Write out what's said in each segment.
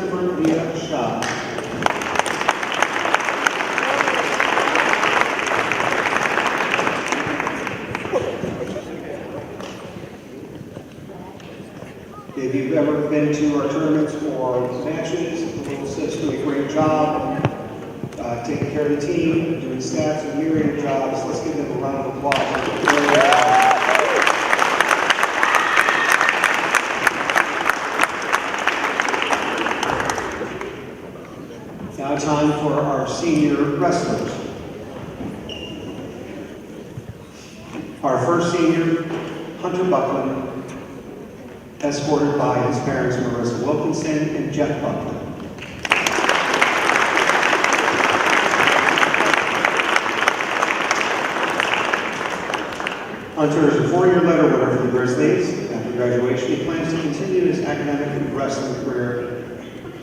September, Leah Shaw. If you've ever been to our tournaments or matches, the little sis do a great job taking care of the team, doing stats and myriad jobs. Let's give them a round of applause. Now time for our senior wrestlers. Our first senior, Hunter Buckland, escorted by his parents, Marissa Wilkinson and Jeff Buckland. Hunter is a four-year letter winner for the Grizzlies. After graduation, he plans to continue his academic and wrestling career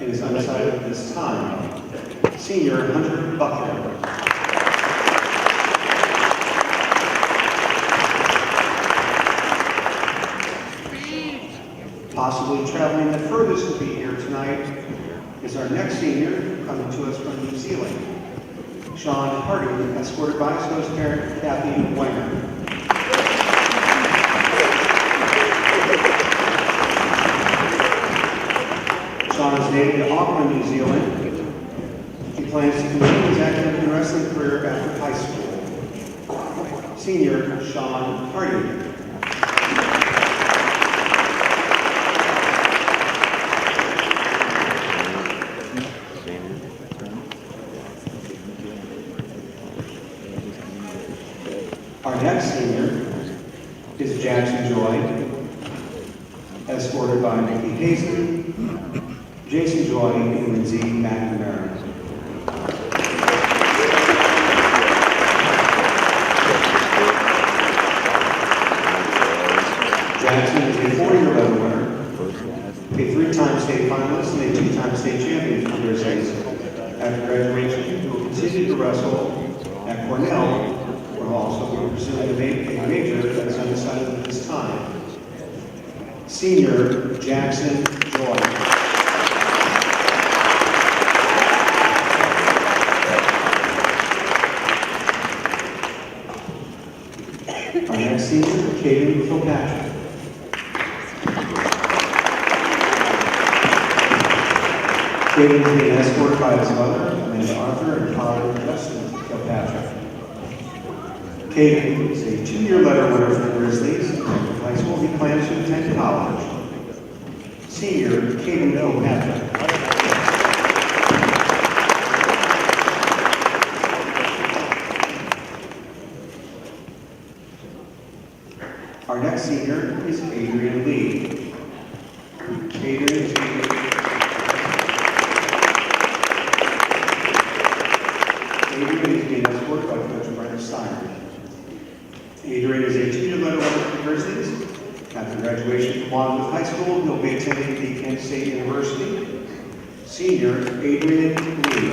and is undecided at this time. Senior, Hunter Buckland. Possibly traveling the furthest to be here tonight is our next senior, coming to us from New Zealand, Sean Hardy, escorted by his host parent, Kathy Wenger. Sean is native to Auckland, New Zealand. He plans to continue his academic and wrestling career after high school. Senior, Sean Hardy. Our next senior is Jackson Joy, escorted by Nikki Hazen, Jason Joy, and Lindsay McNamara. Jackson is a four-year level winner, a three-time state finalist, and a two-time state champion for Grizzlies. After graduation, he will continue to wrestle at Cornell, where he'll also be pursuing a major that is undecided at this time. Senior, Jackson Joy. Our next senior, Caden Kilpatrick. Caden is being escorted by his mother, Amanda Arthur, and father, Justin Kilpatrick. Caden is a two-year letter winner for the Grizzlies. After high school, he plans to attend college. Senior, Caden Kilpatrick. Our next senior is Adrian Lee. Adrian is being escorted by Coach Brent Steiner. Adrian is a two-year letter winner for the Grizzlies. After graduation from Wadsworth High School, he'll be attending the Kent State University. Senior, Adrian Lee.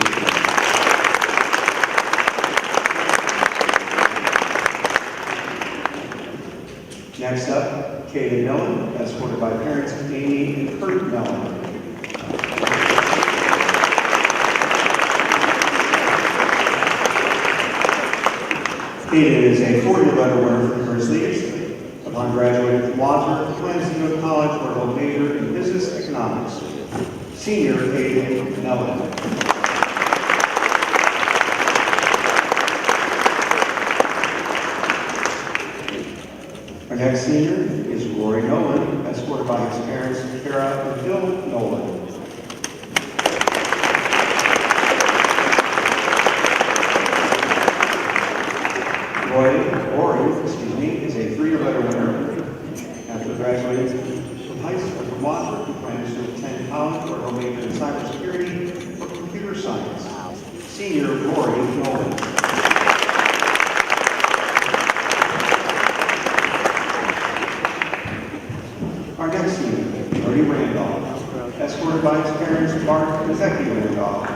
Next up, Kaden Mellon, escorted by parents Amy and Kurt Mellon. Kaden is a four-year letter winner for the Grizzlies. Upon graduating from Wadsworth, he plans to go to college where he'll major in business economics. Senior, Kaden Mellon. Our next senior is Rory Nolan, escorted by his parents, Kara and Phil Nolan. Rory is a three-year letter winner. After graduating from high school from Wadsworth, he plans to attend college where he'll major in cybersecurity or computer science. Senior, Rory Nolan. Our next senior, Brody Randolph, escorted by his parents, Mark and Becky Randolph.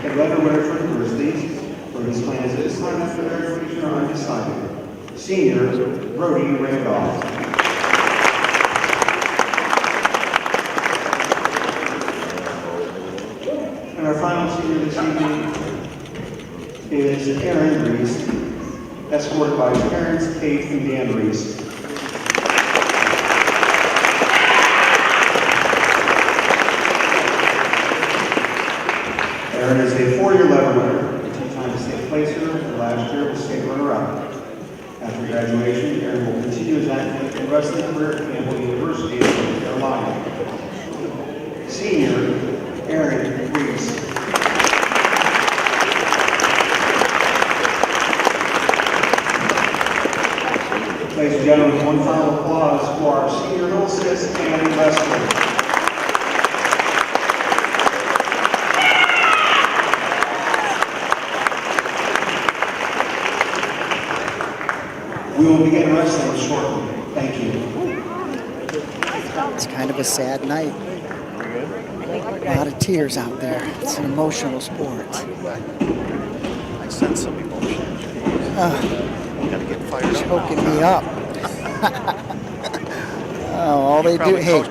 A letter winner for the Grizzlies, where his plans at this time after graduation are undecided. Senior, Brody Randolph. And our final senior this evening is Aaron Reese, escorted by his parents, Kate and Dan Reese. Aaron is a 4-year level winner, a 2-time state placer, and last year was state runner-up. After graduation, Aaron will continue his academic and wrestling career at Campbell University in North Carolina. Senior, Aaron Reese. Ladies and gentlemen, one final applause for our senior hostess and wrestler. We will begin wrestling shortly. Thank you. It's kind of a sad night. A lot of tears out there. It's an emotional sport. I sense some emotion. Gotta get fired up. Choking me up. Oh, all they do. Hey.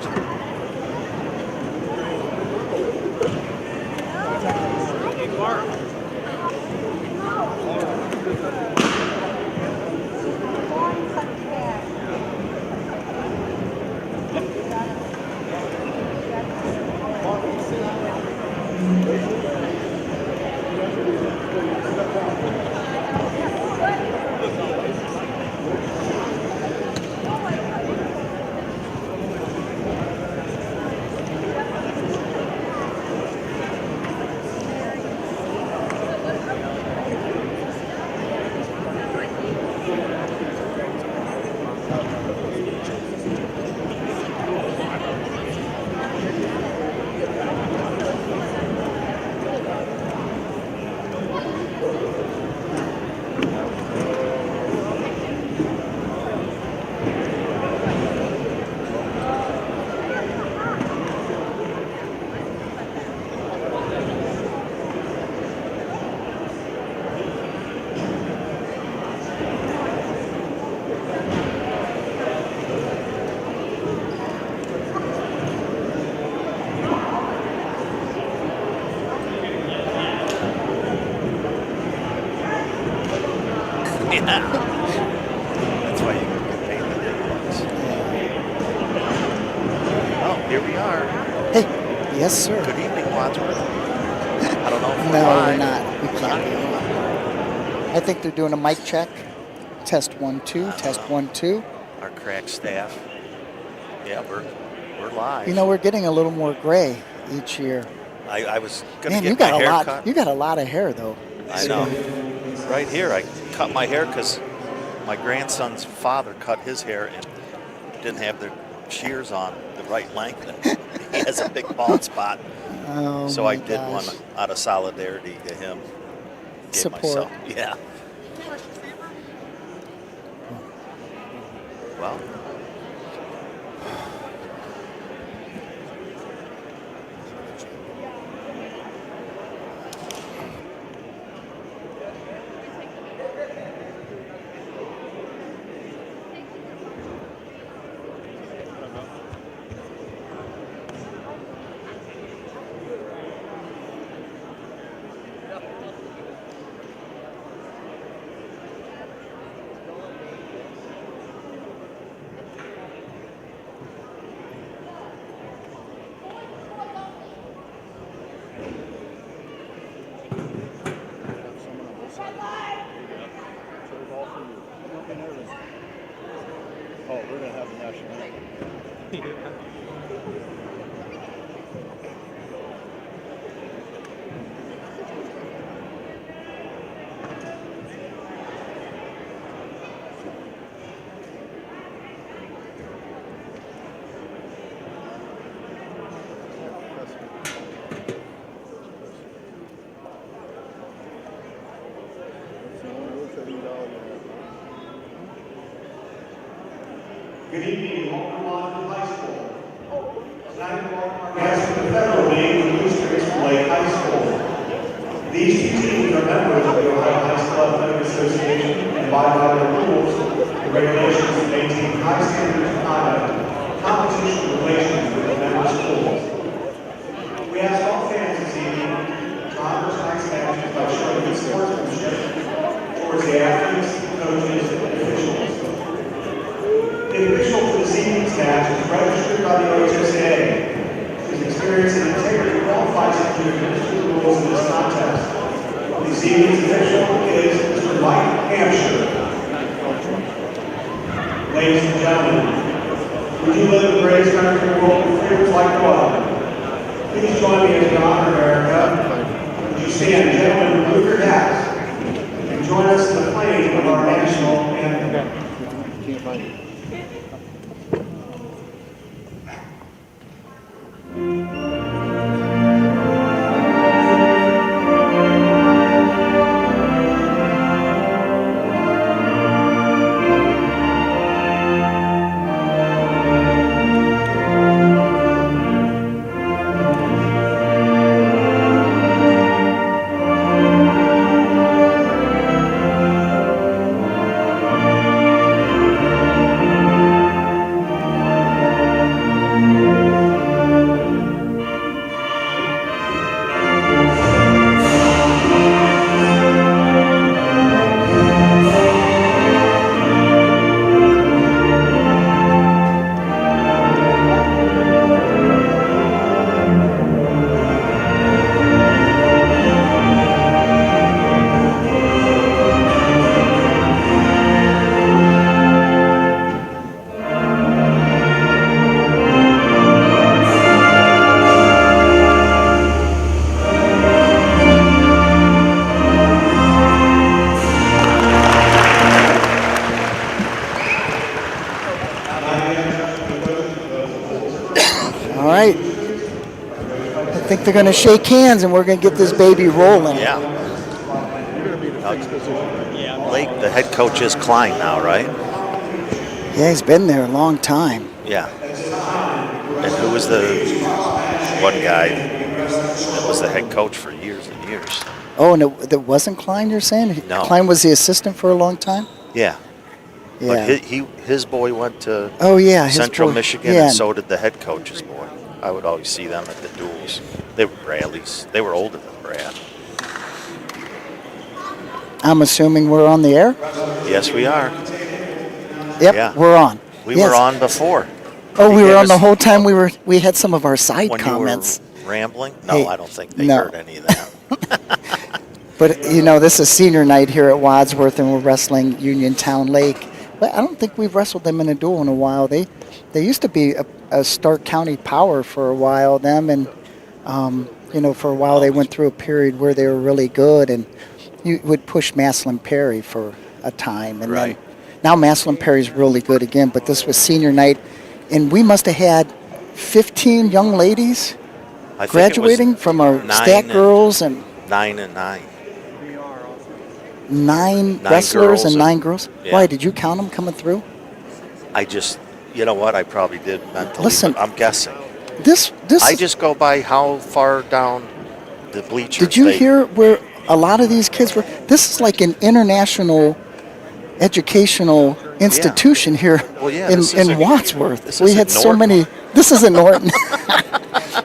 That's why you get paid the big bucks. Oh, here we are. Hey, yes, sir. Good evening, Wadsworth. I don't know if we're No, live. we're not. We can't be. I think they're doing a mic check. Test 1, 2. Test 1, 2. Our crack staff. Yeah, we're live. You know, we're getting a little more gray each year. I was gonna Man, get you got my a hair lot. cut. You got a lot of hair, though. I know. Right here, I cut my hair because my grandson's father cut his hair and didn't have the shears on the right length. He has a big bald spot. Oh, So my I did gosh. one out of solidarity to him. Gave Support. myself- yeah. Well, Oh, we're gonna have the national anthem. Good evening, Homer Wadsworth High School. Tonight, we welcome our guests from the Federal League and boosters from Lake High School. These two teams are members of the Ohio High School Athletic Association and by their rules The regulations maintain high standards of conduct, competition relations with the member schools. We ask all fans this evening to honor tonight's matches by showing good sportsmanship towards the athletes, coaches, and officials. The official for this evening's match is registered by the WHS. His experience and integrity qualifies him to administer the rules in this contest. This evening's official is Mr. Mike Hampshire. Ladies and gentlemen, would you live in the greatest country in the world with freedoms like no other? Please join me as we honor America. Would you stand, gentlemen, remove your hats, and join us in the playing of our national anthem. Can't find it. All right. I think they're going to shake hands and we're going to get this baby rolling. Yeah. Blake, the head coach, is Klein now, right? Yeah, he's been there a long time. Yeah. And who was the one guy that was the head coach for years and years? Oh, and that wasn't Klein, you're saying? No. Klein was the assistant for a long time? Yeah. Yeah. But his boy went to his Central boy- Michigan, yeah. and so did the head coach's boy. I would always see them at the duels. They were Bradley's. They were older than Brad. I'm assuming we're on the air? Yes, we are. Yep, Yeah. we're on. We Yes. were on before. Oh, we He were gave on the us- whole time we had some of our side when comments. you were rambling? No, Hey, I don't think they no. heard any of that. But, this is senior night here at Wadsworth, and we're wrestling Uniontown Lake. But I don't think we've wrestled them in a duel in a while. They used to be a Stark County power for a while, them, and, for a while they went through a period where they were really good, and you would push Maslin Perry for a time. And Right. then now Maslin Perry's really good again, but this was senior night, and we must have had 15 young ladies I think it was graduating from our 9 stat and- girls and 9 and 9. nine 9 wrestlers girls and and- 9 girls. yeah. Why, did you count them coming through? I just, you know what? I probably did mentally. Listen. But I'm guessing. This I is- just go by how far down the bleachers. did you they- hear where a lot of these kids were? This is like an international educational institution here Well, yeah, in this isn't- Wadsworth. this We isn't had so Norton. many. This isn't Norton.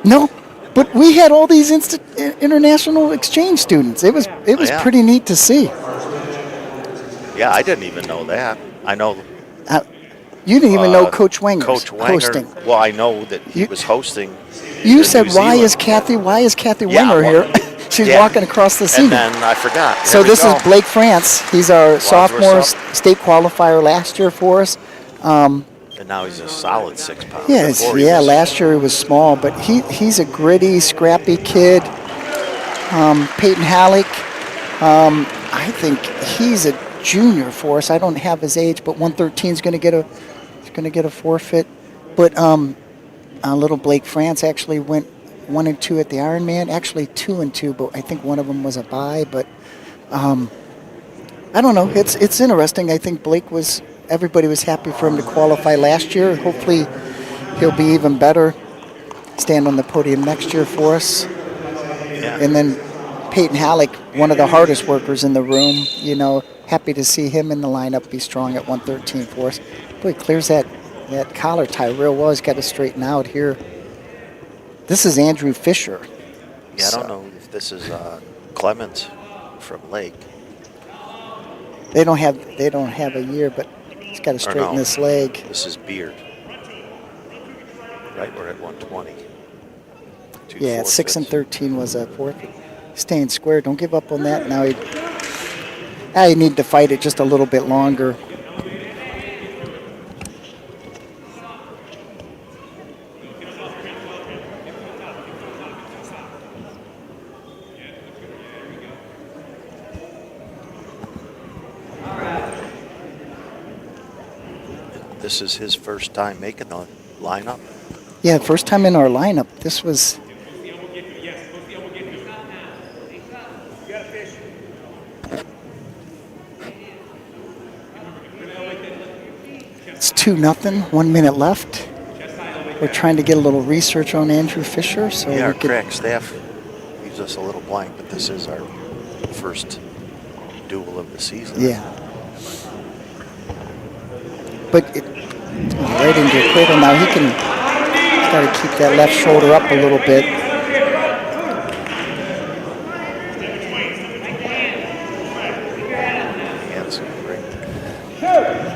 No, but we had all these international exchange students. It was Yeah. pretty neat to see. Yeah, I didn't even know that. I know You didn't even know Coach Wenger's Coach Wenger. hosting. Well, I know that he You- was hosting. You in said, New why is Zealand." Kathy Yeah, Wenger well, here? She's yeah. walking across the scene. And then I forgot. So There we this go. is Blake France. He's our sophomore sop- state qualifier last year for us. And now he's a solid 6 pounds. Yeah, Before he was- last year he was small, but he's a gritty, scrappy kid. Peyton Halleck, I think he's a junior for us. I don't have his age, but 113 is going to get a forfeit. But little Blake France actually went 1 and 2 at the Ironman. Actually 2 and 2, but I think one of them was a bye. But I don't know. It's interesting. I think everybody was happy for him to qualify last year. Hopefully he'll be even better, stand on the podium next year for us. Yeah. And then Peyton Halleck, one of the hardest workers in the room. You know, happy to see him in the lineup, be strong at 113 for us. Boy, clears that collar tie real well. He's got to straighten out here. This is Andrew Fisher. Yeah, I don't know if this is Clemens from Lake. They don't have a year, but he's got to straighten this leg. This is Beard. Right, we're at 120. Yeah, 6 and 13 was a fourth. Staying square. Don't give up on that. Now you need to fight it just a little bit longer. This is his first time making the lineup. Yeah, first time in our lineup. This was. It's 2-0, 1 minute left. We're trying to get a little research on Andrew Fisher. So yeah, our crack staff leaves us a little blank, but this is our first duel of the season. Yeah. But right into a cradle now. He's got to keep that left shoulder up a little bit.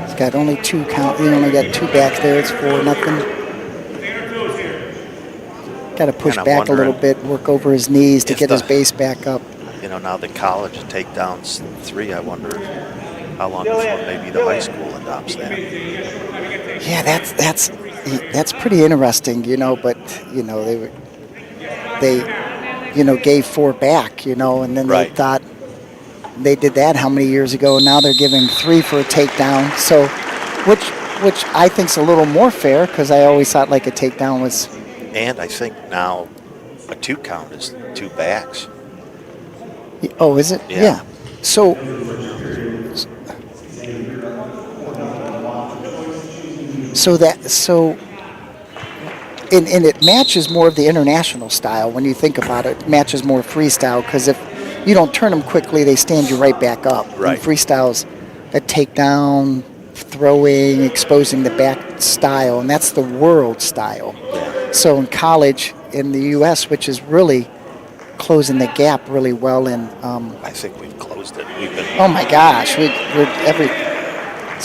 He's got only 2 count. He only got 2 back there. It's 4-0. Got to push back a little bit, work over his knees to get his base back up. You know, now the college takedowns 3, I wonder how long before maybe the high school adopts that. Yeah, that's pretty interesting, you know. But you know, they gave 4 back, you know, and then they thought they did that how many years ago? And now they're giving 3 for a takedown. So, which I think's a little more fair because I always thought like a takedown was. And I think now a 2 count is 2 backs. Oh, is it? Yeah. So. And it matches more of the international style when you think about it. It matches more freestyle because if you don't turn them quickly, they stand you right back up. Right. And freestyle's a takedown, throwing, exposing the back style, and that's the world style. So in college in the U.S., which is really closing the gap really well in. I think we've closed it. We've been. Oh my gosh, this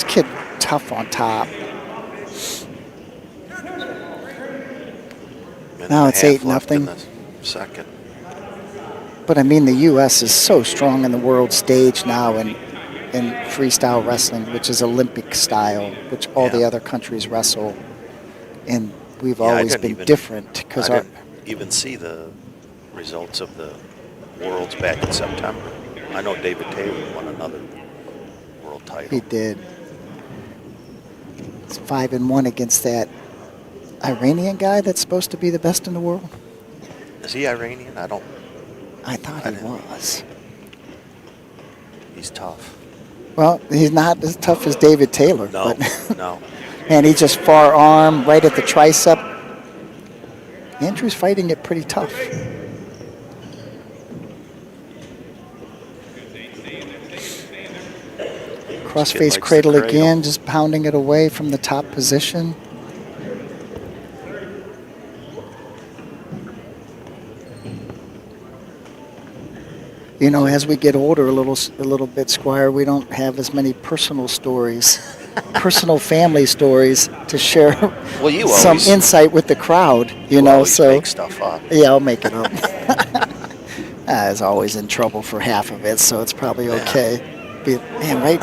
kid tough on top. Now it's 8-0. Second. But I mean, the U.S. is so strong in the world stage now in freestyle wrestling, which is Olympic style, which all the other countries wrestle. And we've always been different because I didn't even see the results of the Worlds back in September. I know David Taylor won another world title. He did. It's 5-1 against that Iranian guy that's supposed to be the best in the world. Is he Iranian? I thought he was. He's tough. Well, he's not as tough as David Taylor. No, but no. And he just far arm right at the tricep. Andrew's fighting it pretty tough. Crossface cradle again, just pounding it away from the top position. You know, as we get older a little bit, Squire, we don't have as many personal stories, personal family stories to share. Well, you some insight with the crowd, you know. So make stuff up. Yeah, I'll make it up. I was always in trouble for half of it, so it's probably okay. Man, right?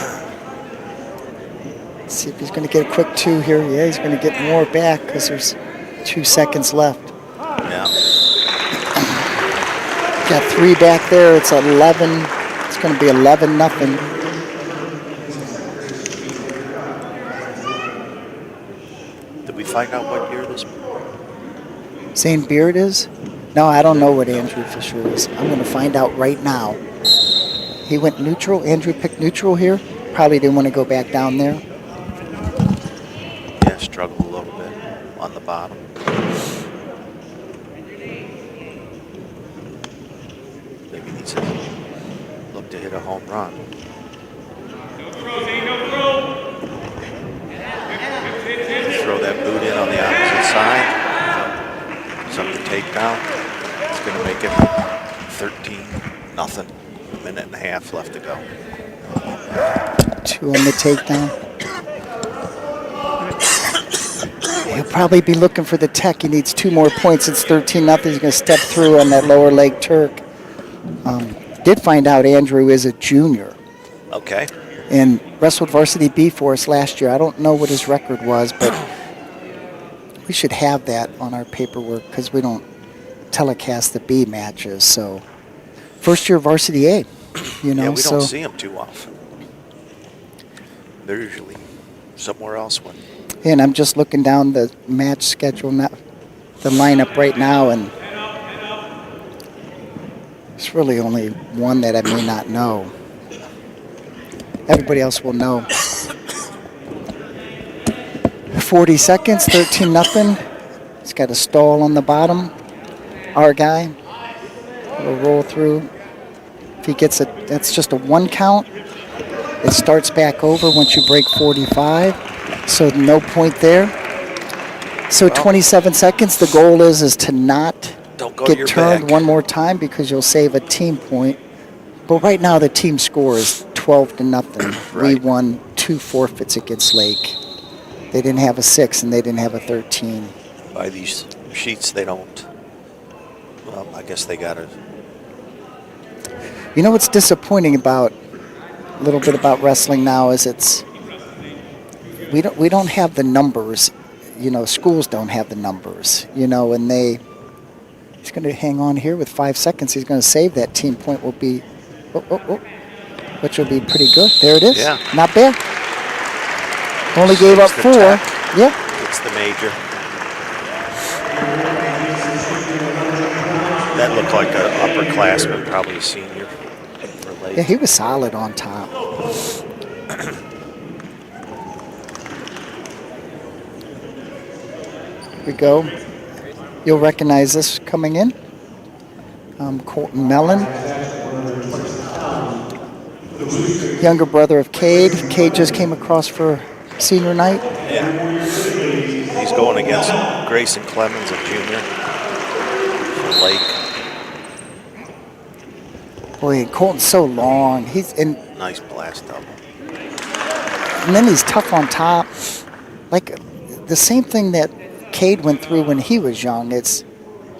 Let's see if he's going to get a quick 2 here. Yeah, he's going to get more back because there's 2 seconds left. Yeah. Got 3 back there. It's 11. It's going to be 11-0. Did we find out what year this? St. Beard is? No, I don't know what Andrew Fisher is. I'm going to find out right now. He went neutral. Andrew picked neutral here. Probably didn't want to go back down there. Yeah, struggled a little bit on the bottom. Maybe needs to look to hit a home run. Throw that boot in on the opposite side. Something takedown. It's going to make it 13-0. A minute and a half left to go. 2 on the takedown. He'll probably be looking for the tech. He needs 2 more points. It's 13-0. He's going to step through on that lower leg Turk. Did find out Andrew is a junior. Okay. And wrestled varsity B for us last year. I don't know what his record was, but we should have that on our paperwork because we don't telecast the B matches. So first year varsity A, you know. Yeah, we don't see them too often. They're usually somewhere else when. And I'm just looking down the match schedule now, the lineup right now, and there's really only one that I may not know. Everybody else will know. 40 seconds, 13-0. He's got a stall on the bottom. Our guy will roll through. If he gets it, that's just a 1 count. It starts back over once you break 45. So no point there. So 27 seconds. The goal is to not get turned one more time because you'll save a team point. But right now the team score is 12-0. Right. We won 2 forfeits against Lake. They didn't have a 6 and they didn't have a 13. By these sheets, they don't. Well, I guess they got to. You know what's disappointing about a little bit about wrestling now is we don't have the numbers. You know, schools don't have the numbers. You know, and he's going to hang on here with 5 seconds. He's going to save that team point. Will be, which will be pretty good. There it is. Yeah. Not bad. Only gave up 4. Yeah. It's the major. That looked like an upperclassman, probably a senior for Lake. Yeah, he was solid on top. Here we go. You'll recognize this coming in. Colton Mellon. Younger brother of Cade. Cade just came across for senior night. Yeah. He's going against Grayson Clemens, a junior from Lake. Boy, Colton's so long. He's in. Nice blast double. And then he's tough on top. Like the same thing that Cade went through when he was young. It's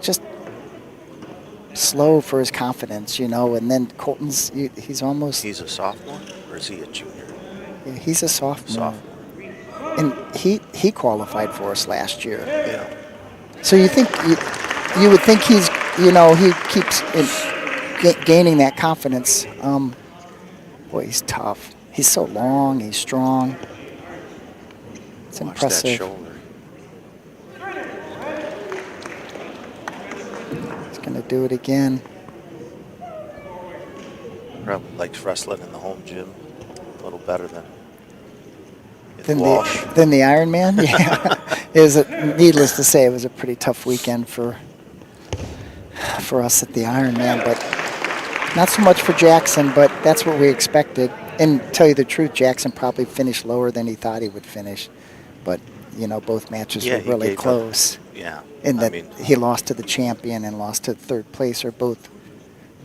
just slow for his confidence, you know. And then Colton's, he's almost. He's a sophomore, or is he a junior? Yeah, he's a sophomore. And he qualified for us last year. Yeah. So you think you would think he's, you know, he keeps gaining that confidence. Boy, he's tough. He's so long. He's strong. It's Watch impressive. that shoulder. He's gonna do it again. Probably likes wrestling in the home gym a little better than Walsh. Than the Ironman. Yeah, needless to say, it was a pretty tough weekend for us at the Ironman, but not so much for Jackson. But that's what we expected. And to tell you the truth, Jackson probably finished lower than he thought he would finish. But you know, both matches were really close. Yeah. And that he lost to the champion and lost to third place, or both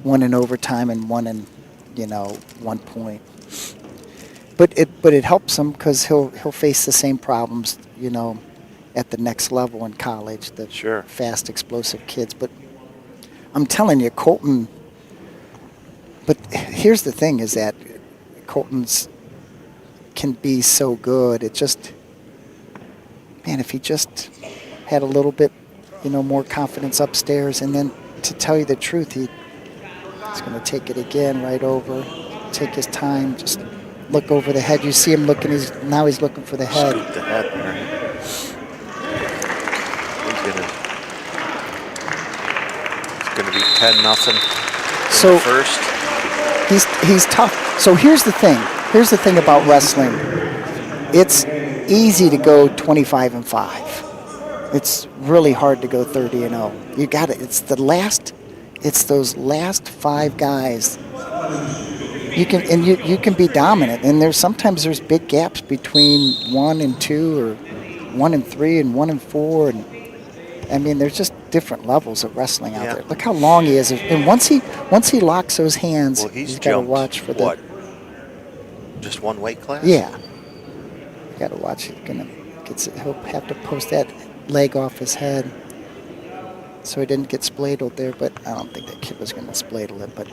one in overtime and one in, 1 point. But it helps him because he'll face the same problems, at the next level in college. The fast, explosive kids. But I'm telling you, Colton. But here's the thing: is that Colton's can be so good. It just, man, if he just had a little bit, more confidence upstairs, and then to tell you the truth, he's going to take it again right over, take his time, just look over the head. You see him looking. Now he's looking for the head. Scoop the head there. It's gonna be 10-0. So first, he's tough. So here's the thing. Here's the thing about wrestling. It's easy to go 25-5. It's really hard to go 30-0. You got it. It's the last it's those last 5 guys. You can be dominant, and sometimes there's big gaps between 1 and 2, or 1 and 3, and 1 and 4, and I mean, there's just different levels of wrestling out there. Look how long he is, and once he locks those hands, Well, he's got to jumped, watch for the. what? Just one weight class? Yeah, you got to watch. He'll have to post that leg off his head, so he didn't get spladled there. But I don't think that kid was going to spladle it. But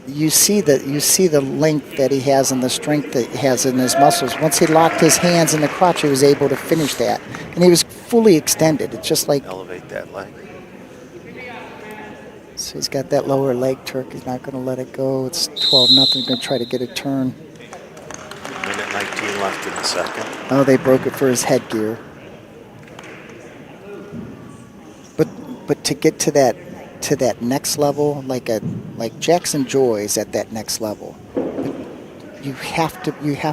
you see the length that he has and the strength that he has in his muscles. Once he locked his hands in the crotch, he was able to finish that, and he was fully extended. It's just like elevate that leg. So he's got that lower leg tuck. He's not going to let it go. It's 12-0. Going to try to get a turn. Minute 19 left in the second. Oh, they broke it for his headgear. But to get to that next level, like Jackson Joy's at that next level, you have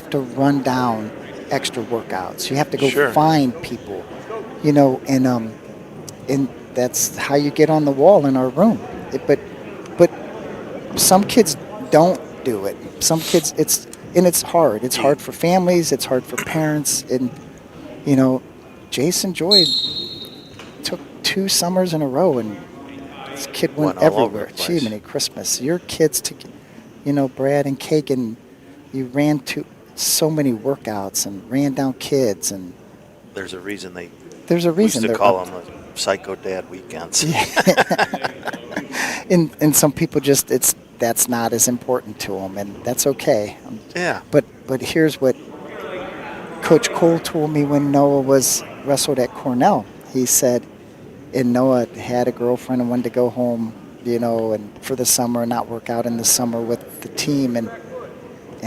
to run down extra workouts. You have to go find people, and that's how you get on the wall in our room. But some kids don't do it. Some kids, it's hard. It's hard for families. It's hard for parents. And Jason Joy took 2 summers in a row, and this kid went everywhere. Gee, many Christmas. Your kids Brad and Kagan, you ran to so many workouts and ran down kids, and there's a reason used to call them Psycho Dad weekends. and some people that's not as important to them, and that's okay. Yeah. But here's what Coach Cole told me when Noah was wrestled at Cornell. He said, and Noah had a girlfriend and wanted to go home, and for the summer and not work out in the summer with the team, and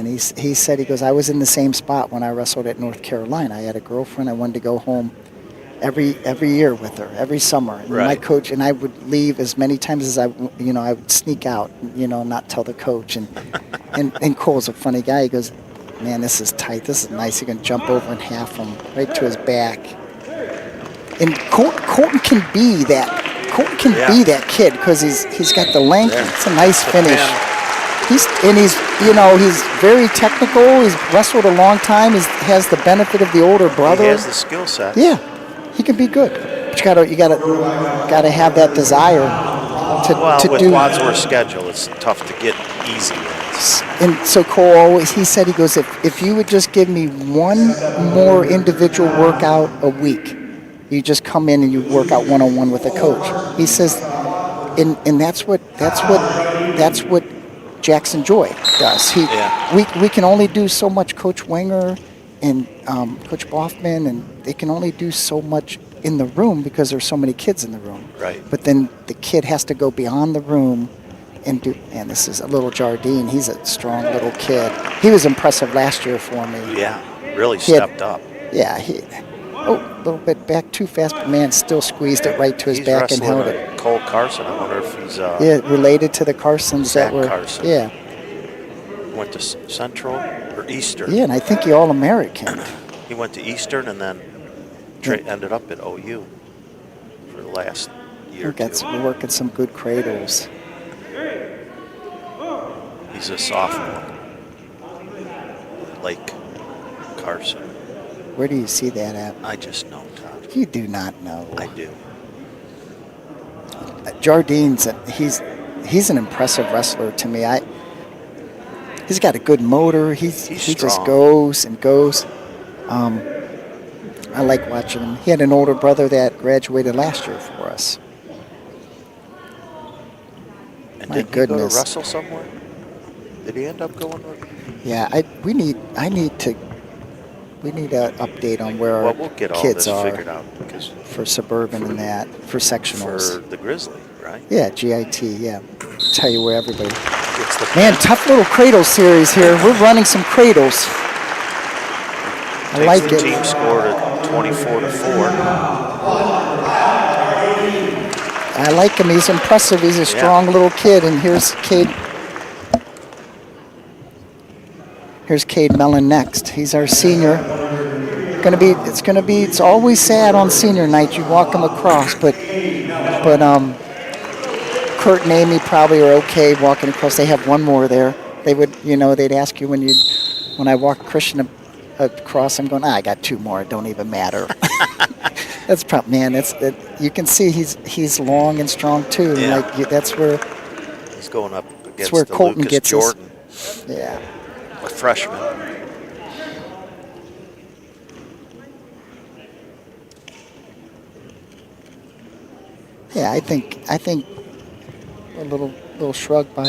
he said, he goes, I was in the same spot when I wrestled at North Carolina. I had a girlfriend. I wanted to go home every year with her, every summer. And my coach and I would leave as many times as I would sneak out, not tell the coach. And Cole's a funny guy. He goes, man, this is tight. This is nice. He can jump over and half him right to his back. And Colton can be that. Colton can be that kid because he's got the length. Yeah. It's a nice finish. He's very technical. He's wrestled a long time. He has the benefit of the older brother. He has the skill set. Yeah, he can be good. But you gotta have that desire to with do. Wadsworth's schedule, it's tough to get easy wins. And so Cole he said, he goes, if you would just give me one more individual workout a week, you just come in and you work out one-on-one with a coach. He says, and that's what Jackson Joy does. We can only do so much. Coach Wenger and Coach Boffman, and they can only do so much in the room because there's so many kids in the room. Right. But then the kid has to go beyond the room and do. And this is a little Jardine. He's a strong little kid. He was impressive last year for me. Yeah, really stepped up. Yeah, a little bit back too fast, but man, still squeezed it right to his back and held it. Cole Carson. I wonder if he's related to the Carsons Zach that were Carson. Yeah. Went to Central or Eastern. Yeah, and I think he All-American. He went to Eastern and then ended up at OU for the last year or two. We're working some good cradles. He's a sophomore. Lake Carson. Where do you see that at? I just know, Todd. You do not know. I do. Jardine's he's an impressive wrestler to me. He's got a good motor. He just goes and goes. I like watching him. He had an older brother that graduated last year for us. And My did goodness. he go to wrestle somewhere? Did he end up going with? Yeah, we need an update on where our we'll get all kids this are figured out for suburban and that for sectionals. For the Grizzly, right? Yeah, GIT. Yeah, tell you where everybody. Man, tough little cradle series here. We're running some cradles. I like it. The team scored at 24-4. I like him. He's impressive. He's a strong little kid. And here's Cade. Here's Cade Mellon next. He's our senior. It's always sad on senior night. You walk him across, but Kurt and Amy probably are okay walking across. They have one more there. They would, they'd ask you when I walk Christian across, I'm going, I got two more. It don't even matter. That's probably, man, you can see he's long and strong too. Yeah. That's where He's going up against where Colton Lucas gets Jordan, yeah. a freshman. Yeah, I think a little shrug by.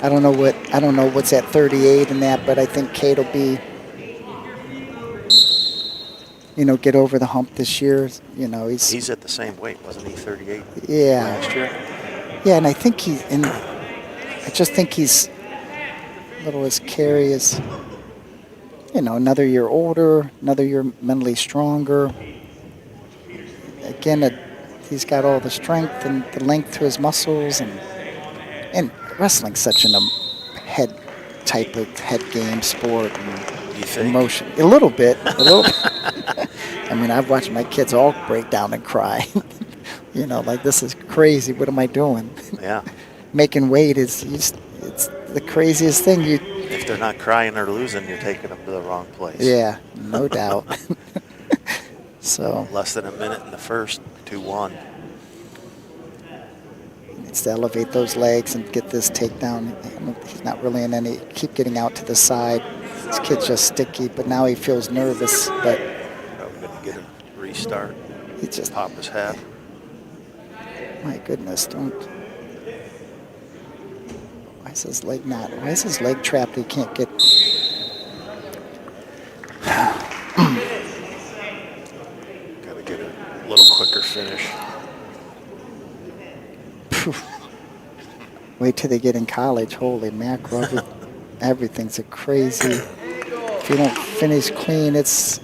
I don't know what's at 38 in that, but I think Kate will be, get over the hump this year. He's at the same weight, wasn't he? 38. Yeah. Last year. Yeah, and I just think he's a little as Carey is. Another year older, another year mentally stronger. Again, he's got all the strength and the length to his muscles, and wrestling's such a head game sport and emotion. A little bit. I mean, I've watched my kids all break down and cry. Like, this is crazy. What am I doing? Yeah. Making weight it's the craziest thing. If they're not crying or losing, you're taking them to the wrong place. Yeah, no doubt. So less than a minute in the first, 2-1. Needs to elevate those legs and get this takedown. He's not really in any. Keep getting out to the side. This kid's just sticky, but now he feels nervous. But I'm going to get a restart. He just pop his head. My goodness, don't. Why is his leg not? Why is his leg trapped? He can't get. Got to get a little quicker finish. Wait till they get in college. Holy mackerel. Everything's a crazy. If you don't finish clean, it's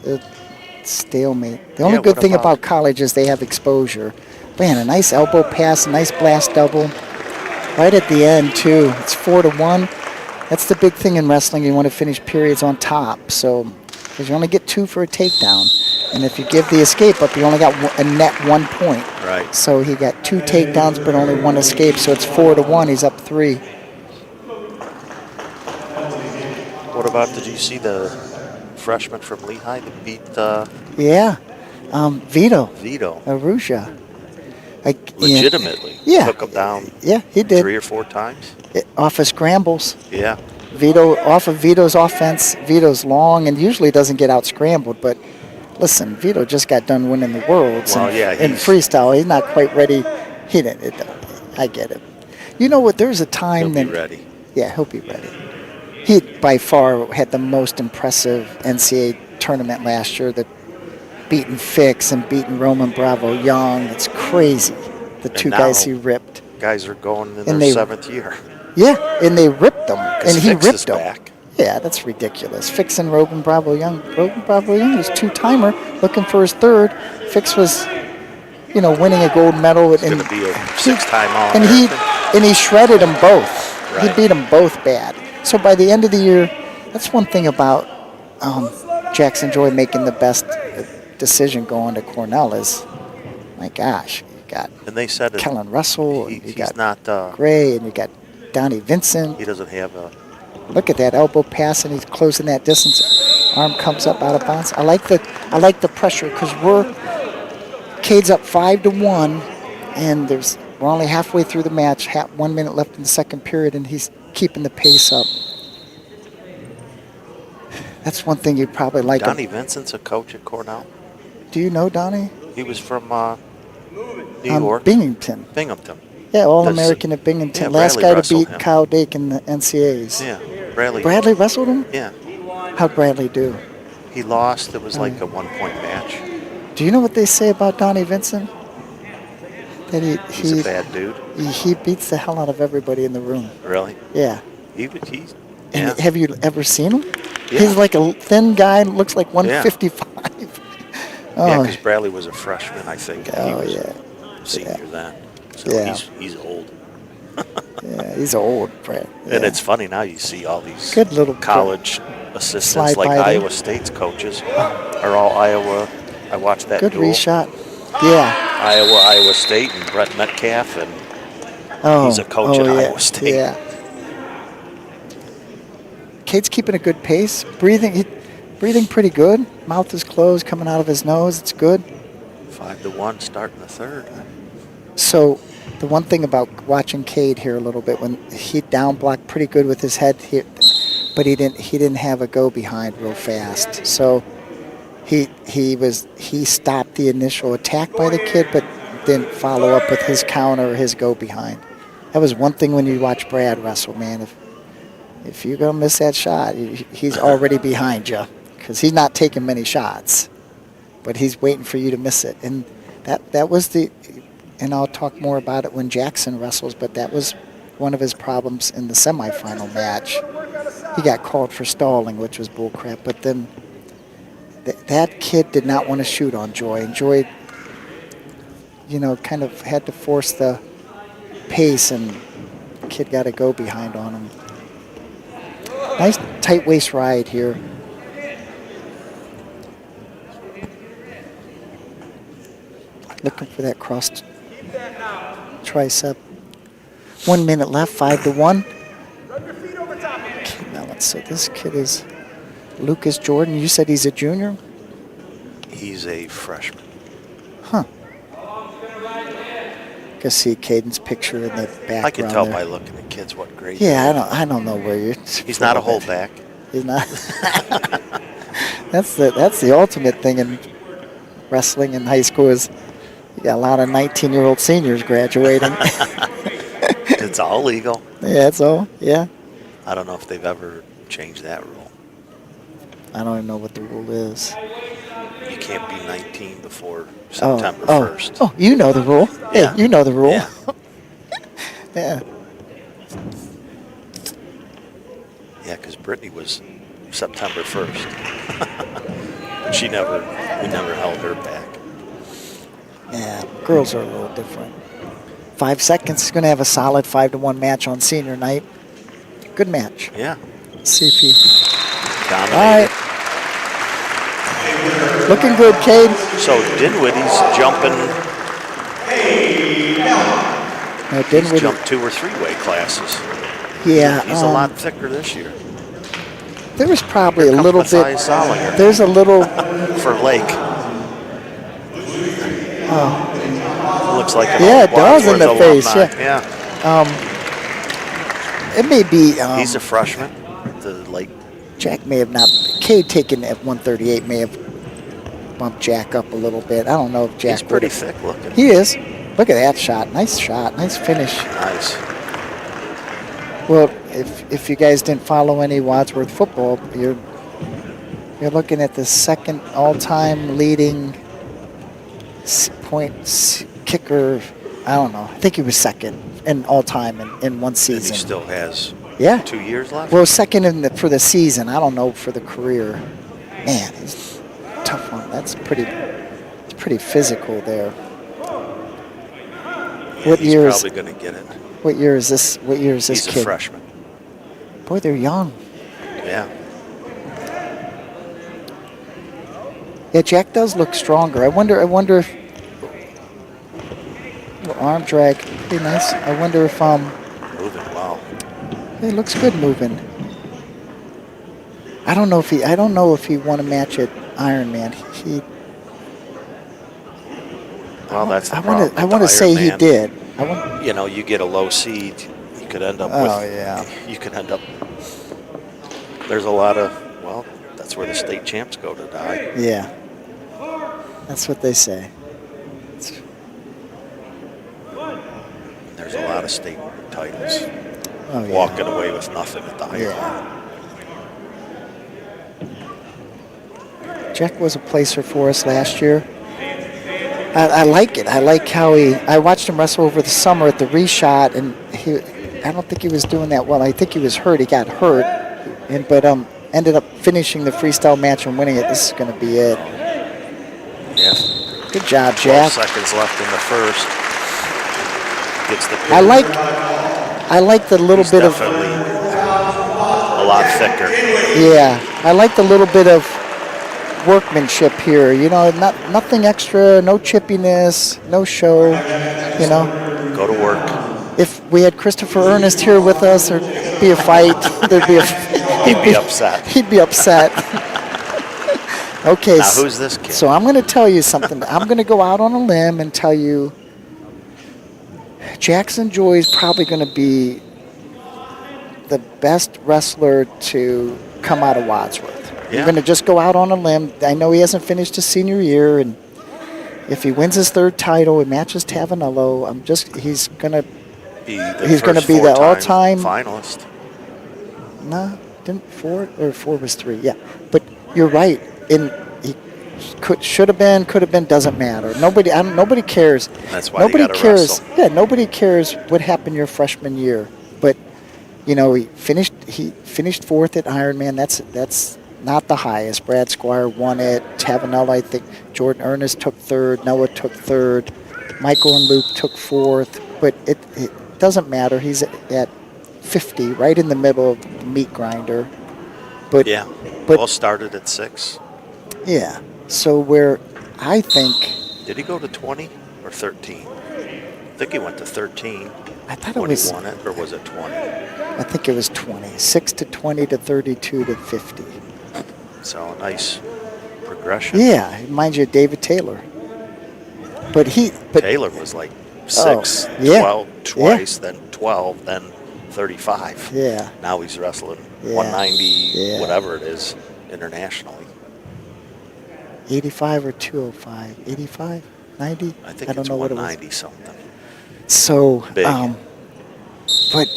stalemate. The only good thing about college is they have exposure. Man, a nice elbow pass, a nice blast double. Right at the end, too. It's 4-1. That's the big thing in wrestling. You want to finish periods on top. So, because you only get 2 for a takedown. And if you give the escape up, you only got a net 1 point. Right. So he got 2 takedowns, but only 1 escape. So it's 4-1. He's up 3. What about, did you see the freshman from Lehigh that beat Yeah. Vito. Arusha. Legitimately. Yeah. Took him down. Yeah, he did. 3 or 4 times. Off of scrambles. Yeah. Off of Vito's offense. Vito's long and usually doesn't get out scrambled, but listen, Vito just got done winning the Worlds. Well, in freestyle. He's not quite ready. He didn't. I get it. You know what? There's a time He'll be ready. Yeah, he'll be ready. He by far had the most impressive NCAA tournament last year. That beating Fix and beating Roman Bravo Young. It's crazy. The two guys he ripped. Guys are going in their 7th year. Yeah, and they ripped them. And he Fix ripped is them. Back. Yeah, that's ridiculous. Fix and Roman Bravo Young. Roman Bravo Young was 2-timer looking for his 3rd. Fix was, winning a gold medal. It's going to be a 6-time all. And he shredded them both. Right. He beat them both bad. So by the end of the year, that's one thing about Jackson Joy making the best decision going to Cornell is, my gosh, you got and they said Kellen Russell, and you got not Gray, and you got Donnie Vincent. He doesn't have a. Look at that elbow pass, and he's closing that distance. Arm comes up out of bounds. I like the pressure because Cade's up 5-1, and we're only halfway through the match. 1 minute left in the second period, and he's keeping the pace up. That's one thing you'd probably like. Donnie Vincent's a coach at Cornell. Do you know Donnie? He was from New York. Binghamton. Yeah, All-American at Binghamton. Yeah, Last Bradley guy to beat him. Kyle Dake in the NCAAs. Yeah, Bradley. Bradley wrestled him? Yeah. How'd Bradley do? He lost. It was like a 1-point match. Do you know what they say about Donnie Vincent? That he's a bad dude. He beats the hell out of everybody in the room. Really? Yeah. He's. And have you ever seen him? Yeah. He's like a thin guy, looks like 155. Yeah, because Bradley was a freshman, I think. Oh, he was yeah. Senior then. So he's old. Yeah, he's old, Brad. Yeah. And it's funny now you see all these good little college assistants like Iowa State's coaches are all Iowa. I watched that good duel. reshot. Yeah. Iowa State and Brett Metcalf and Oh, He's a coach at yeah, Iowa State. Yeah. Cade's keeping a good pace. Breathing pretty good. Mouth is closed, coming out of his nose. It's good. 5-1, starting the third. So the one thing about watching Cade here a little bit, when he down blocked pretty good with his head here, but he didn't have a go behind real fast. So he stopped the initial attack by the kid, but didn't follow up with his counter or his go behind. That was one thing when you watch Brad wrestle, man. If you're gonna miss that shot, he's already behind you because he's not taking many shots, but he's waiting for you to miss it. And that was the. And I'll talk more about it when Jackson wrestles, but that was one of his problems in the semifinal match. He got called for stalling, which was bullcrap, but then that kid did not want to shoot on Joy. And Joy, kind of had to force the pace, and the kid got to go behind on him. Nice tight waist ride here. Looking for that crossed tricep. 1 minute left, 5-1. Okay, now so this kid is Lucas Jordan. You said he's a junior? He's a freshman. Huh. Can see Caden's picture in the background. I can tell there. by looking at kids what grade. Yeah, I don't know where you're. He's not a holdback. He's not. That's the ultimate thing in wrestling in high school is you got a lot of 19-year-old seniors graduating. It's all legal. Yeah, it's all. Yeah. I don't know if they've ever changed that rule. I don't even know what the rule is. You can't be 19 before September 1st. Oh, you know the rule. Yeah. Hey, you know the rule. Yeah. Yeah. Yeah, because Brittany was September 1st. But we never held her back. Yeah, girls are a little different. 5 seconds. He's going to have a solid 5-1 match on senior night. Good match. Yeah. Let's see if he. Dominated. All right. Looking good, Cade. So Dinwiddie's jumping. No, He's Dinwiddie. jumped 2 or 3 weight classes. Yeah. He's a lot thicker this year. There was probably Here a comes little bit. Matthias Zollinger There's a little. for Lake. Oh. Looks like an Yeah, old it does in the Wadsworth face. alumni. Yeah. It may be. He's a freshman. The late. Jack may have not. Cade taken at 138 may have bumped Jack up a little bit. I don't know if Jack. He's pretty would've- thick looking. He is. Look at that shot. Nice shot. Nice finish. Nice. Well, if you guys didn't follow any Wadsworth football, you're looking at the second all-time leading points kicker. I don't know. I think he was second in all-time in one And season. he still has Yeah. 2 years left. Well, second for the season. I don't know for the career. Man, he's a tough one. It's pretty physical there. Yeah, what he's year is? probably going to get it. What year is this? What year is this He's kid? a freshman. Boy, they're young. Yeah. Yeah, Jack does look stronger. I wonder if arm drag, pretty nice. I wonder if Moving well. he looks good moving. I don't know if he won a match at Ironman. Well, that's the I problem. want to say he did. You know, you get a low seed, you could end up Oh, yeah. You could end up. There's a lot of. Well, that's where the state champs go to die. Yeah. That's what they say. There's a lot of state titles. Oh, yeah. Walking away with nothing at the higher Yeah. Jack was a placer for us last year. I like it. I like how I watched him wrestle over the summer at the reshot, and I don't think he was doing that well. I think he was hurt. He got hurt, but ended up finishing the freestyle match and winning it. This is going to be it. Yes. Good job, 12 Jack. seconds left in the first. Gets the pin. I like the little He's bit of. definitely a lot thicker. Yeah, I like the little bit of workmanship here. You know, nothing extra, no chippiness, no show. You know. Go to work. if we had Christopher Ernest here with us, there'd be a fight. He'd be upset. He'd be upset. Okay. Now, who's this kid? So I'm going to tell you something. I'm going to go out on a limb and tell you Jackson Joy is probably going to be the best wrestler to come out of Wadsworth. Yeah. I'm going to just go out on a limb. I know he hasn't finished his senior year, and if he wins his third title and matches Tavanello, he's going to be the all-time finalist. No, didn't four was 3? Yeah, but you're right. He should have been, could have been, doesn't matter. Nobody cares. That's why nobody you gotta cares. wrestle. Yeah, nobody cares what happened your freshman year. But he finished fourth at Ironman. That's not the highest. Brad Squire won it. Tavanello, I think. Jordan Ernest took third. Noah took third. Michael and Luke took fourth. But it doesn't matter. He's at 50, right in the middle of the meat grinder. But All started at 6. Yeah. So where I think, Did he go to 20 or 13? I think he went to 13 I thought when it was. he won it, or was it 20? I think it was 20. 6 to 20 to 32 to 50. So a nice progression. Yeah, it reminds you of David Taylor. But Taylor was like 6, 12 twice, then 12, then 35. Yeah. Now he's wrestling Yeah. 190, whatever it is, internationally. 85 or 205. 85, 90. I think don't it's know what it was. 190 something. So, Big. but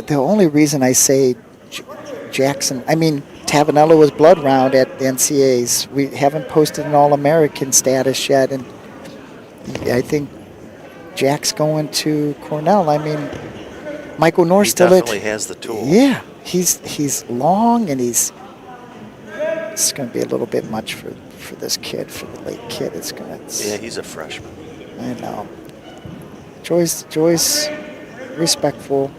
the only reason I say Jackson, I mean, Tavanello was blood round at the NCAAs. We haven't posted an All-American status yet, and I think Jack's going to Cornell. I mean, Michael North He still definitely has the tools. Yeah, he's long, and it's going to be a little bit much for this kid, for the late kid. Yeah, he's a freshman. I know. Joyce, respectful.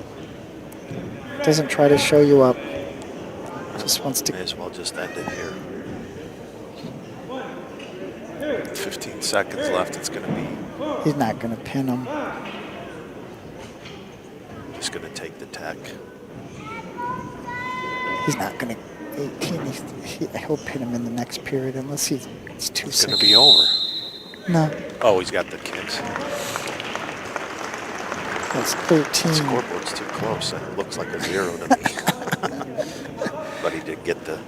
Doesn't try to show you up. Just wants to. May as well just end it here. 15 seconds left. It's going to be. He's not going to pin him. Just going to take the tech. He's not going to. He'll pin him in the next period unless it's 2 It's going seconds. to be over. No, Oh, he's got the kicks. that's 13. The scoreboard's too close. It looks like a 0 to me. But he did get the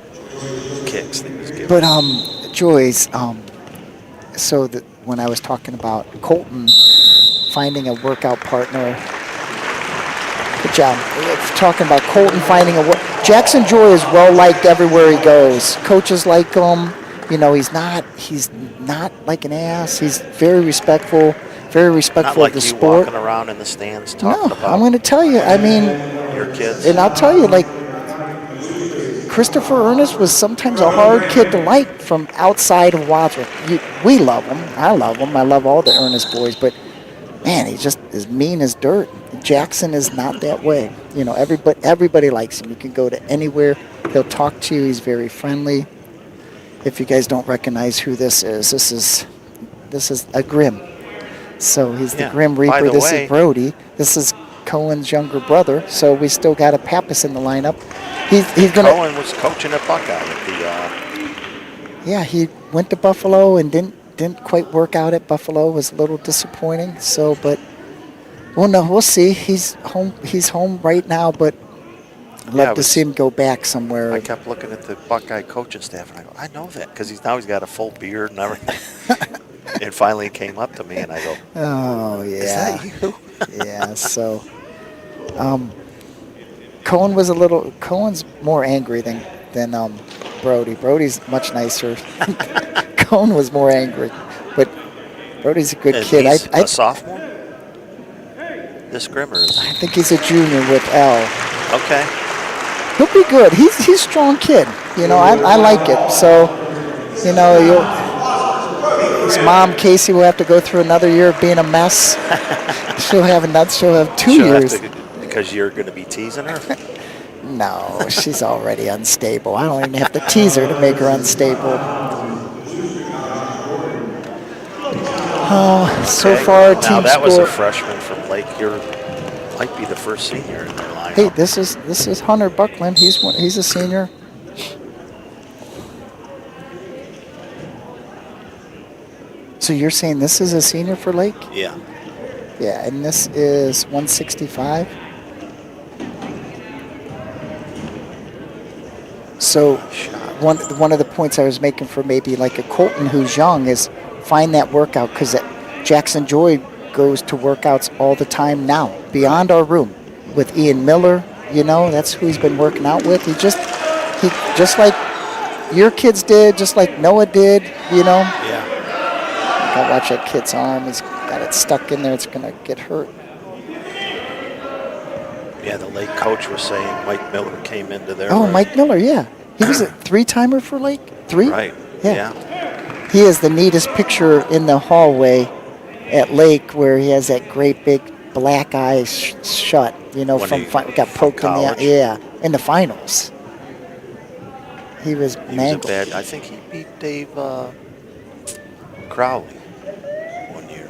kicks that he was given. But Joyce, so that when I was talking about Colton finding a workout partner, good job. Talking about Colton finding Jackson Joy is well liked everywhere he goes. Coaches like him. He's not like an ass. He's very respectful Not like of the you sport. walking around in the stands talking No, about I'm going to tell you. I mean, your kids. and I'll tell you, like, Christopher Ernest was sometimes a hard kid to like from outside of Wadsworth. We love him. I love him. I love all the Ernest boys, but man, he's just as mean as dirt. Jackson is not that way. Everybody likes him. You can go to anywhere. He'll talk to you. He's very friendly. If you guys don't recognize who this is a Grimm. So he's the Grim By Reaper. the This way- is Brody. This is Cohen's younger brother. So we still got a Pappas in the lineup. He's gonna. Cohen was coaching at Buckeye at the. Yeah, he went to Buffalo and didn't quite work out at Buffalo. Was a little disappointing. So, but we'll see. He's home. He's home right now, but I'd love to see him go back somewhere. I kept looking at the Buckeye coaching staff, and I go, I know that, because he's got a full beard and everything. And finally he came up to me, and I go, Oh, yeah. is that you? Yeah, so Cohen's more angry than Brody. Brody's much nicer. Cohen was more angry, but Brody's a good And kid. he's I a sophomore? This Grimmer is. I think he's a junior with L. Okay. He'll be good. He's a strong kid. I like it. So, his mom Casey will have to go through another year of being a mess. She'll have 2 years. Because you're going to be teasing her? No, she's already unstable. I don't even have to tease her to make her unstable. Oh, so Okay. far, Now team that was score. a freshman from Lake. You're Might be the first senior in their lineup. Hey, this is Hunter Buckland. He's a senior. So you're saying this is a senior for Lake? Yeah. Yeah, and this is 165. So one of the points I was making for maybe like a Colton who's young is find that workout, because Jackson Joy goes to workouts all the time now, beyond our room, with Ian Miller. You know, that's who he's been working out with. He just like your kids did, just like Noah did. You know. Yeah. Gotta watch that kid's arm. He's got it stuck in there. It's gonna get hurt. Yeah, the Lake coach was saying Mike Miller came into there. Oh, Mike Miller, yeah. He was a three-timer for Lake? Three? Right. Yeah. He has the neatest picture in the hallway at Lake where he has that great big black eye shut, you know, When from he- got poked in the college? eye. Yeah, in the finals. He was He was a mangled. bad. I think he beat Dave Crowley one year.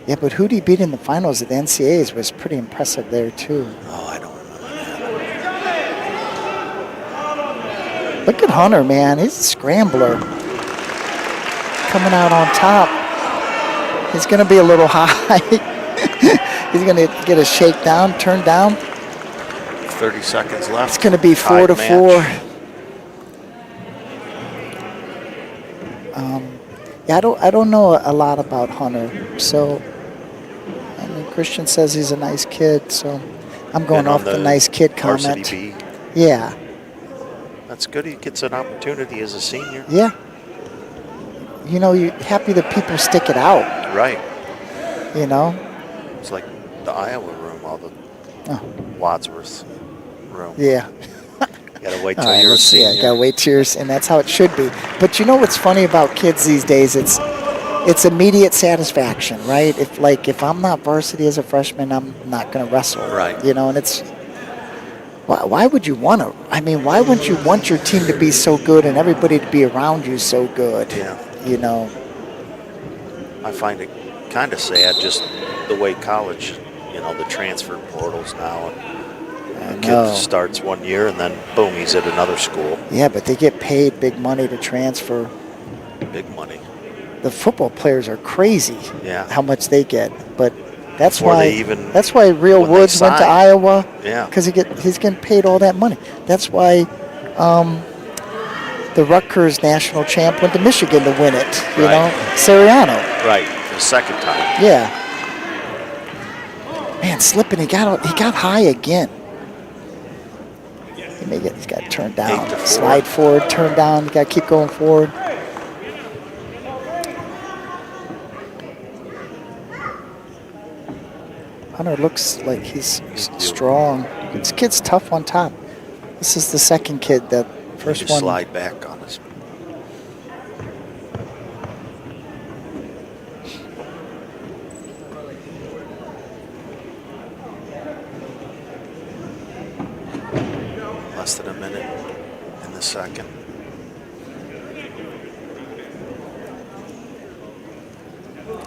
Yeah, but who did he beat in the finals at the NCAAs was pretty impressive there, too. Oh, I don't remember that. Look at Hunter, man. He's a scrambler. Coming out on top. He's going to be a little high. He's going to get a shakedown, turn down. 30 seconds left. It's going to be 4 to Tied 4. match. Yeah, I don't know a lot about Hunter. So, I mean, Christian says he's a nice kid. So, I'm going Been on off the nice kid comment. Varsity B. Yeah, That's good. He gets an opportunity as a senior. yeah. You know, you're happy that people stick it out. Right. You know. It's like the Iowa room, all the Oh. Wadsworth room. Yeah. You gotta wait All till right, you're a let's see. senior. I gotta wait till and that's how it should be. But you know what's funny about kids these days? It's immediate satisfaction, right? If I'm not varsity as a freshman, I'm not gonna wrestle. Right. You know, and it's why would you want to? I mean, why wouldn't you want your team to be so good and everybody to be around you so good? Yeah. You know. I find it kind of sad, just the way college, you know, the transfer portals now. And a know. kid starts one year and then boom, he's at another school. Yeah, but they get paid big money to transfer. Big money. The football players are crazy. Yeah. How much they get, but that's Before why. they even- That's why Real when they Woods went to sign. Iowa. Yeah. Because he's getting paid all that money. That's why the Rutgers national champ went to Michigan to win it. You Right. know, Sirianno. Right. The second time. Yeah. Man, slipping. He got high again. He's got to turn down. 8 to 4. Slide forward, turn down. You got to keep going forward. Hunter looks like he's strong. This kid's tough on top. This is the second kid. That first Just one. slide back on us. Less than a minute in the second.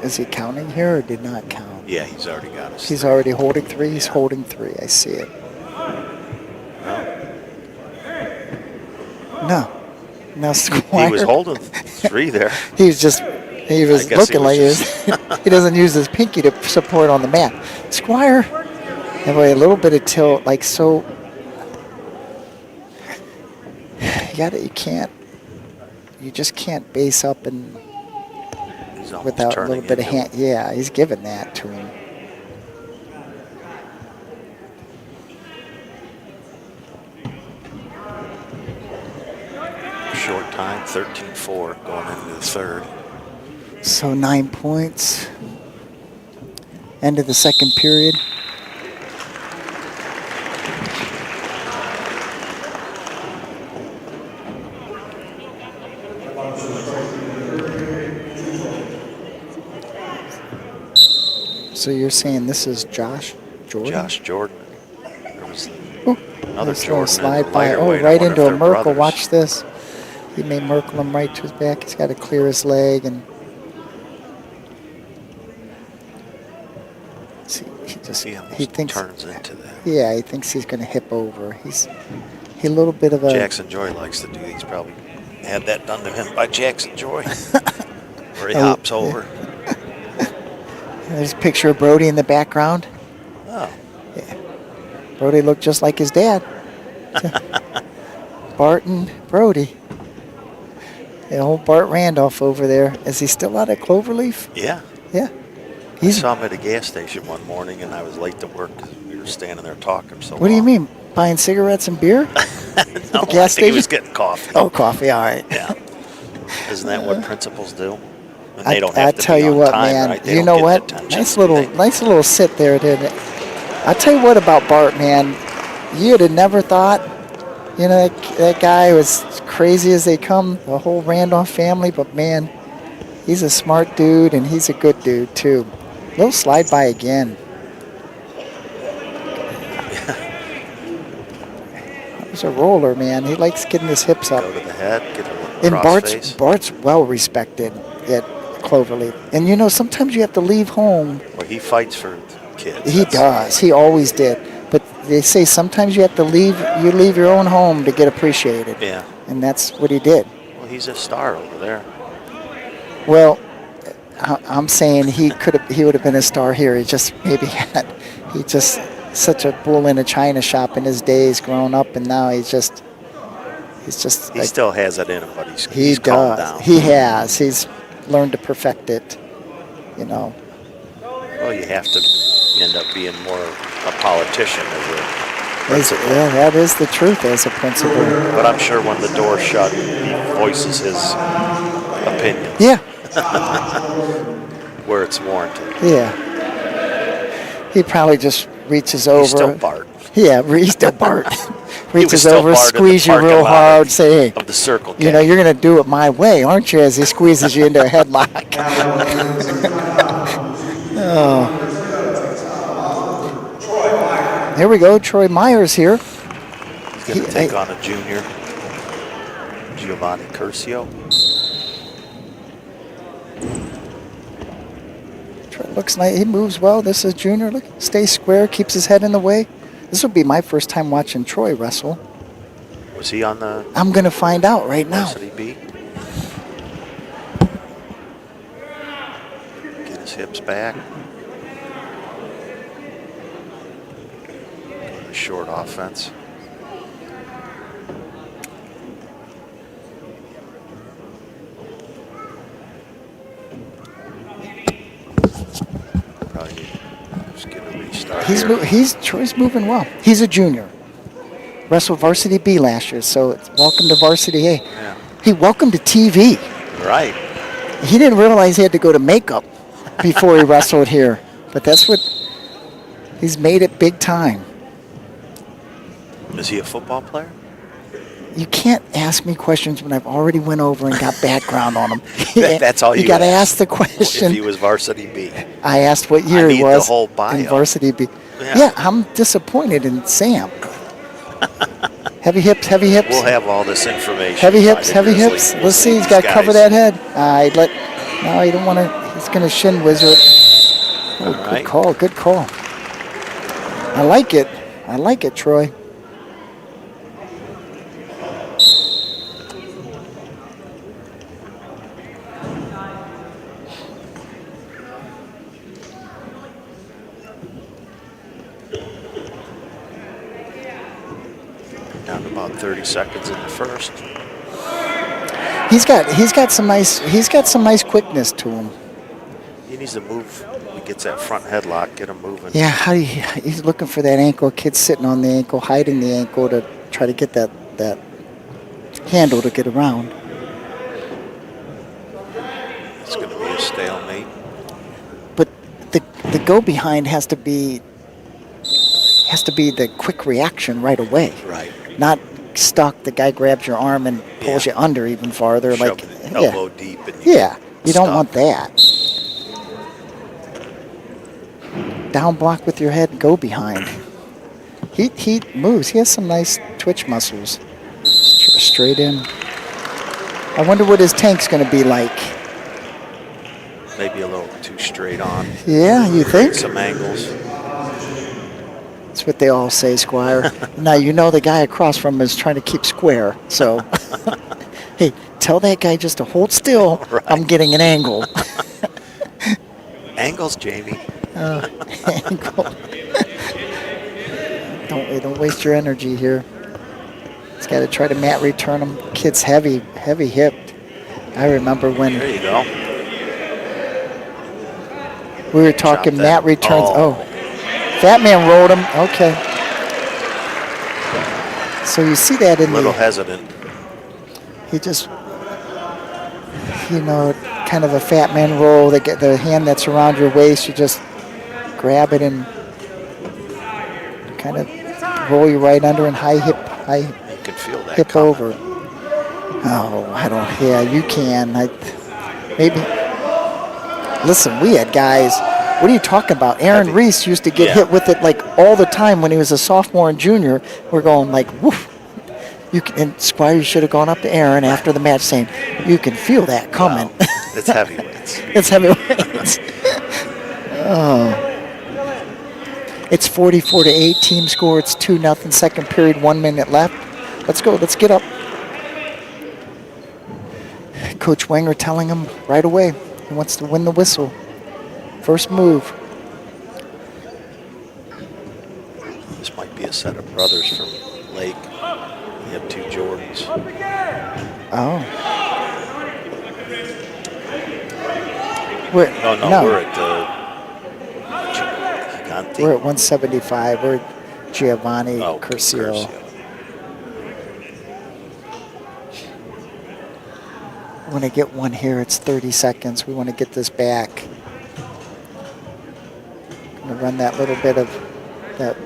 Is he counting here or did not count? Yeah, he's already got us. He's already holding 3. He's holding 3. I see it. No, Squire. He was holding 3 there. He was I guess looking he like was he doesn't use his pinky to support on the mat. Squire, have a little bit of tilt, like so. You just can't base up and He's almost without a turning little bit of into hand. Yeah, he's giving that to him. short time, 13-4 going into the third. So 9 points. End of the second period. So you're saying this is Josh Jordan? Josh Jordan. There was Oh, another nice little Jordan slide in by. lighter Oh, weight. I right wonder into if a they're Merkel. brothers. Watch this. He made Merkel him right to his back. He's got to clear his leg and see. He Just He almost he thinks. turns into that. Yeah, he thinks he's going to hip over. He's a little bit of a. Jackson Joy likes to do. He's probably had that done to him by Jackson Joy, where he Oh, hops over. There's a picture of Brody in the background. Oh, Brody looked just like his dad. Bart and Brody. The old Bart Randolph over there. Is he still out at Cloverleaf? yeah. Yeah. I saw him at a gas station one morning, and I was late to work because we were standing there talking so What do you mean? Buying cigarettes and beer? No, gas I think he station? was getting coffee. Oh, coffee. All right. Yeah. Isn't that what principals do? And I they don't have to tell be you on what, time, man. right? They You don't know get what? detention, Nice little sit there, didn't it? I tell you what about Bart, man. You'd have never thought. You know, that guy was crazy as they come. The whole Randolph family, but man, he's a smart dude and he's a good dude too. Little slide by again. He's a roller, man. He likes getting his hips up. Go to the head, get a little And cross-face. Bart's well respected at Cloverleaf. And you know, sometimes you have to leave home. Well, he fights for kids. He does. He always did. But they say sometimes you have to leave your own home to get appreciated. Yeah. And that's what he did. Well, he's a star over there. Well, I'm saying he would have been a star here. He just such a bull in a china shop in his days growing up, and now he's just He like, still has it in him, but he's he calmed does. down. He has. He's learned to perfect it. You know. Well, you have to end up being more a politician as a principal. Yeah, that is the truth as a principal. But I'm sure when the door's shut, he voices his opinion Yeah. where it's warranted. Yeah. He probably just reaches over. He's still Bart. Yeah, he's still Bart. He was Reaches still over, Bart in the squeeze you parking real lot hard, say, hey, of the Circle K. you know, you're going to do it my way, aren't you? As he squeezes you into a headlock. Oh. Here we go. Troy Myers here. He's going to take on a junior, Giovanni Curcio. Looks like he moves well. This is junior. Look, stays square, keeps his head in the way. This will be my first time watching Troy wrestle. Was he on the I'm going to find out right now. Varsity B? Get his hips back. The short offense. Probably just get a restart here. Troy's moving well. He's a junior. Wrestled Varsity B last year, so welcome to Varsity A. Yeah. He welcome to TV. Right. He didn't realize he had to go to makeup before he wrestled here, but that's what he's made it big time. Is he a football player? You can't ask me questions when I've already went over and got background on him. That's all you got to ask. ask the question. If he was Varsity B. I asked what year I he need was the whole bio. in Varsity B. Yeah. Yeah, I'm disappointed in Sam. Heavy hips, heavy hips. We'll have all this information. Heavy by hips, the heavy Grizzly. hips. We'll Let's see. He's these got to cover guys. that head. No, you don't want to. He's going to shin wizard. Oh, All good right. call. Good call. I like it. I like it, Troy. Down to about 30 seconds in the first. He's got some nice quickness to him. He needs to move. He gets that front headlock, get him moving. Yeah, he's looking for that ankle. Kid's sitting on the ankle, hiding the ankle to try to get that handle to get around. It's going to be a stalemate. But the go behind has to be the quick reaction right away. Right. Not stuck. The guy grabs your arm and pulls you under even farther. Shove Like it elbow deep. And yeah, you don't stuck. want that. Down block with your head, go behind. He moves. He has some nice twitch muscles. Straight in. I wonder what his tank's going to be like. Maybe a little too straight on. Yeah, you think? Some angles. That's what they all say, Squire. Now, you know the guy across from him is trying to keep square. So, hey, tell that guy just to hold still. Right. I'm getting an angle. Angles, Jamie. Angle. Don't waste your energy here. He's got to try to mat return him. Kid's heavy hipped. I remember when There you go. we were talking Drop mat that. returns. Oh. Fat man rolled him. Okay. So you see that in A little the, hesitant. he just, kind of a fat man roll. They get the hand that's around your waist. You just grab it and kind of roll you right under and high You can feel that hip coming. over. Oh, I don't. Yeah, you can. Maybe. Listen, we had guys. What are you talking about? Aaron Heavy. Reese used to get Yeah. hit with it like all the time when he was a sophomore and junior. We're going like, woof. And Squire, you should have gone up to Aaron after the match saying, you can feel that coming. Wow. It's heavyweights. It's heavyweights. Oh. It's 44-8 team score. It's 2-0 second period, 1 minute left. Let's go. Let's get up. Coach Wenger telling him right away he wants to win the whistle. First move. This might be a set of brothers from Lake. You have 2 Jordans. Oh. We're at Gigante. We're at 175. We're at Giovanni Curcio. We want to get one here. It's 30 seconds. We want to get this back. Going to run that little bit of that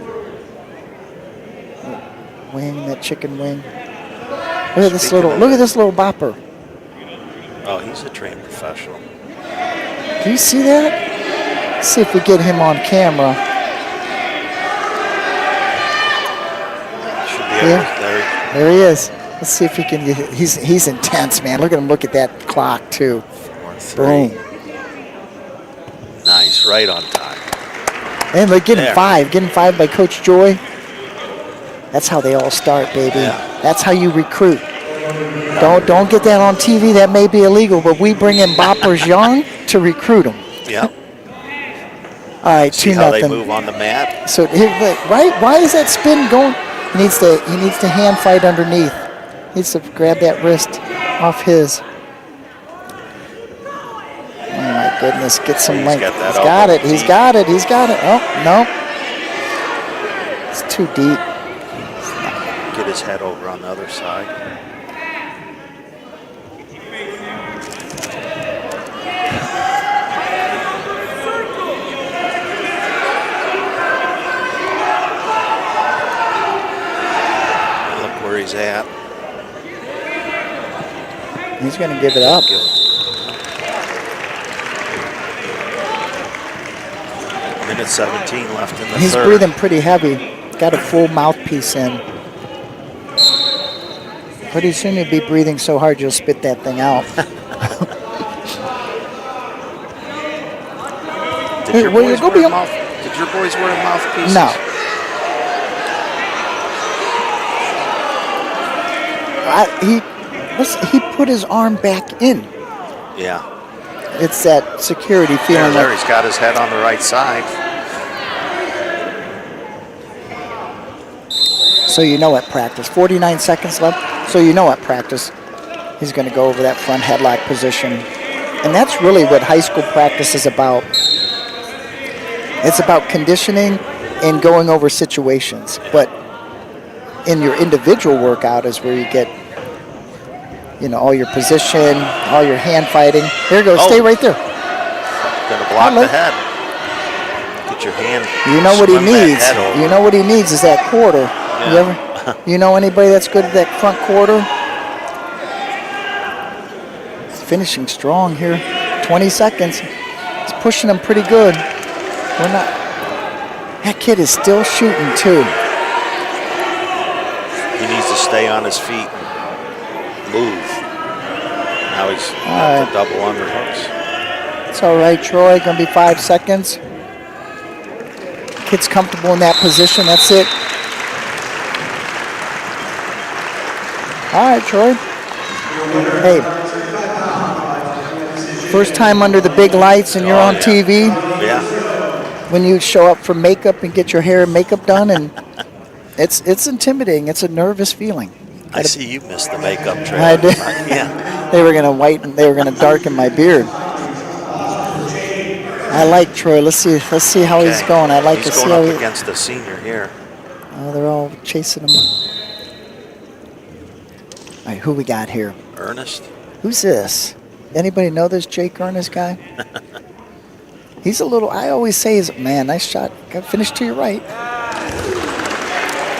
wing, that chicken wing. Look at this little bopper. Oh, he's a trained professional. Do you see that? Let's see if we get him on camera. Should be able to, There he is. Let's see if he can get. He's intense, man. Look at him. Look at that clock too. 4-3. Boom. Nice, right on time. And look, getting There. 5. Getting 5 by Coach Joy. That's how they all start, baby. Yeah. That's how you recruit. Don't get that on TV. That may be illegal, but we bring in boppers young to recruit them. Yeah. All right, See 2-0. how they move on the mat? So why is that spin going? He needs to hand fight underneath. He needs to grab that wrist off his. Oh my goodness, get some He's length. got that He's got elbow it. He's deep. got it. He's got it. Oh no, it's too deep. Get his head over on the other side. Look where he's at. He's going to give it up. Minute 17 left in the He's third. breathing pretty heavy. Got a full mouthpiece in. Pretty soon you'll be breathing so hard you'll spit that thing out. Did your Where boys you go, wear Bill? Did your boys wear mouthpieces? No. He put his arm back in. Yeah. It's that security feeling. There, he's got his head on the right side. So you know at practice, 49 seconds left. So you know at practice, he's going to go over that front headlock position. And that's really what high school practice is about. It's about conditioning and going over situations. But in your individual workout is where you get, all your position, all your hand fighting. Here you go. Oh. Stay right there. Gonna block the head. Get your hand. You know what he swim that needs. head over. You know what he needs is that quarter. Yeah. You know anybody that's good at that front quarter? He's finishing strong here. 20 seconds. He's pushing them pretty good. That kid is still shooting too. He needs to stay on his feet and move. Now he's got the double underhooks. It's all right, Troy. Gonna be 5 seconds. kid's comfortable in that position. That's it. All right, Troy. Hey, first time under the big lights and you're on TV. Yeah. When you show up for makeup and get your hair and makeup done, and it's intimidating. It's a nervous feeling. I see you missed the makeup trail. I did. Yeah. They were gonna whiten. They were gonna darken my beard. I like Troy. Let's see how he's Okay. going. I like He's to see going how up against the senior here. Oh, they're all chasing him. All right, who we got here? Ernest. Who's this? Anybody know this Jake Ernest guy? He's a little, I always say, man, nice shot. Got finished to your right.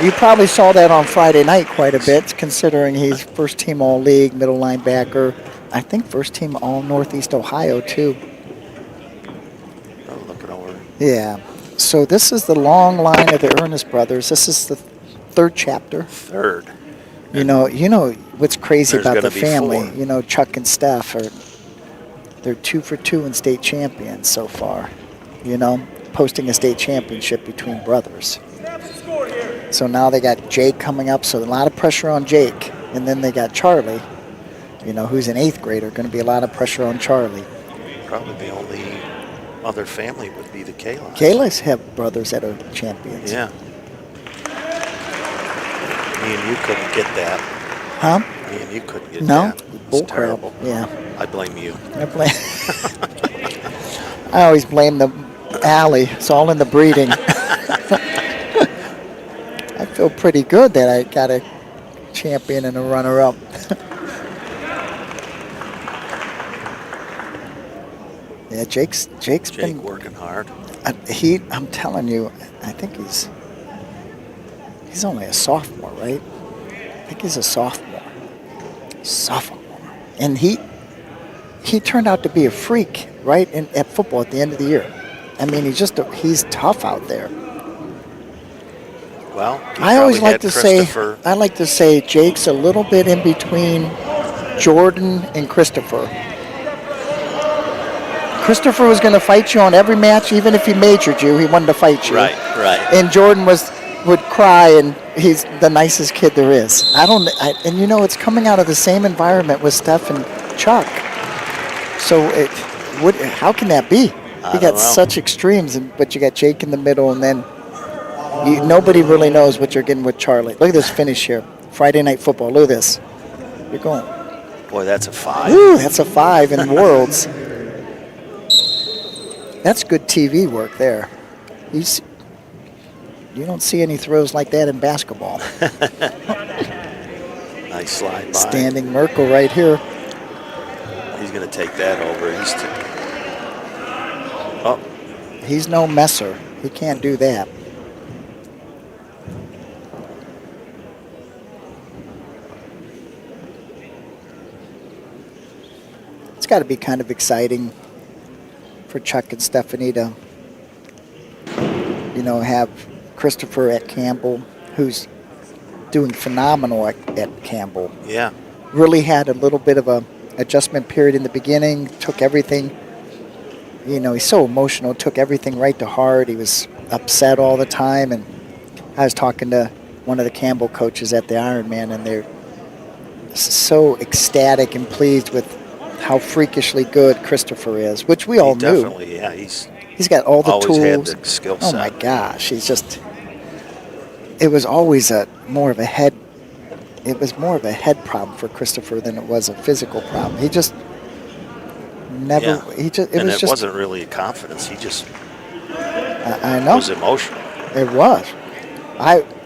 You probably saw that on Friday night quite a bit, considering he's first team All-League, middle linebacker. I think first team All-Northeast Ohio, too. Oh, looking over. Yeah. So this is the long line of the Ernest brothers. This is the third chapter. Third. You know what's crazy There's about the gonna be family. 4. You know, Chuck and Steph they're 2 for 2 in state champions so far. You know, posting a state championship between brothers. So now they got Jake coming up, so a lot of pressure on Jake. And then they got Charlie, you know, who's an 8th grader. Going to be a lot of pressure on Charlie. Probably the only other family would be the Kalas. Kalas have brothers that are champions. Yeah. Me and you couldn't get that. Huh? Me and you couldn't get No? that. Bull It's crap. terrible. Yeah. I blame you. I always blame the alley. It's all in the breeding. I feel pretty good that I got a champion and a runner-up. Yeah, Jake's Jake been working hard. I'm telling you, I think he's only a sophomore, right? I think he's a sophomore. And he turned out to be a freak, right, at football at the end of the year. I mean, he's tough out there. Well, I always like to say Jake's a little bit in between Jordan and Christopher. Christopher was going to fight you on every match, even if he majored you. He wanted to fight you. Right. And Jordan would cry, and he's the nicest kid there is. And you know, it's coming out of the same environment with Steph and Chuck. So how can that be? You got such extremes, but you got Jake in the middle, and then nobody really knows what you're getting with Charlie. Look at this finish here. Friday Night Football. Look at this. You're going. Boy, that's a 5. Ooh, that's a 5 in Worlds. That's good TV work there. You don't see any throws like that in basketball. Nice slide by. Standing Merkel right here. He's going to take that over. He's no messer. He can't do that. It's got to be kind of exciting for Chuck and Stephanie to, have Christopher at Campbell, who's doing phenomenal at Campbell. Yeah. Really had a little bit of a adjustment period in the beginning, took everything, he's so emotional, took everything right to heart. He was upset all the time, and I was talking to one of the Campbell coaches at the Ironman, and they're so ecstatic and pleased with how freakishly good Christopher is, which we all knew. Definitely, yeah. He's got all the always tools. had the skill set. Oh my gosh, it was always more of a head problem for Christopher than it was a physical problem. He just never, it wasn't really a confidence. He just I know. was emotional. It was.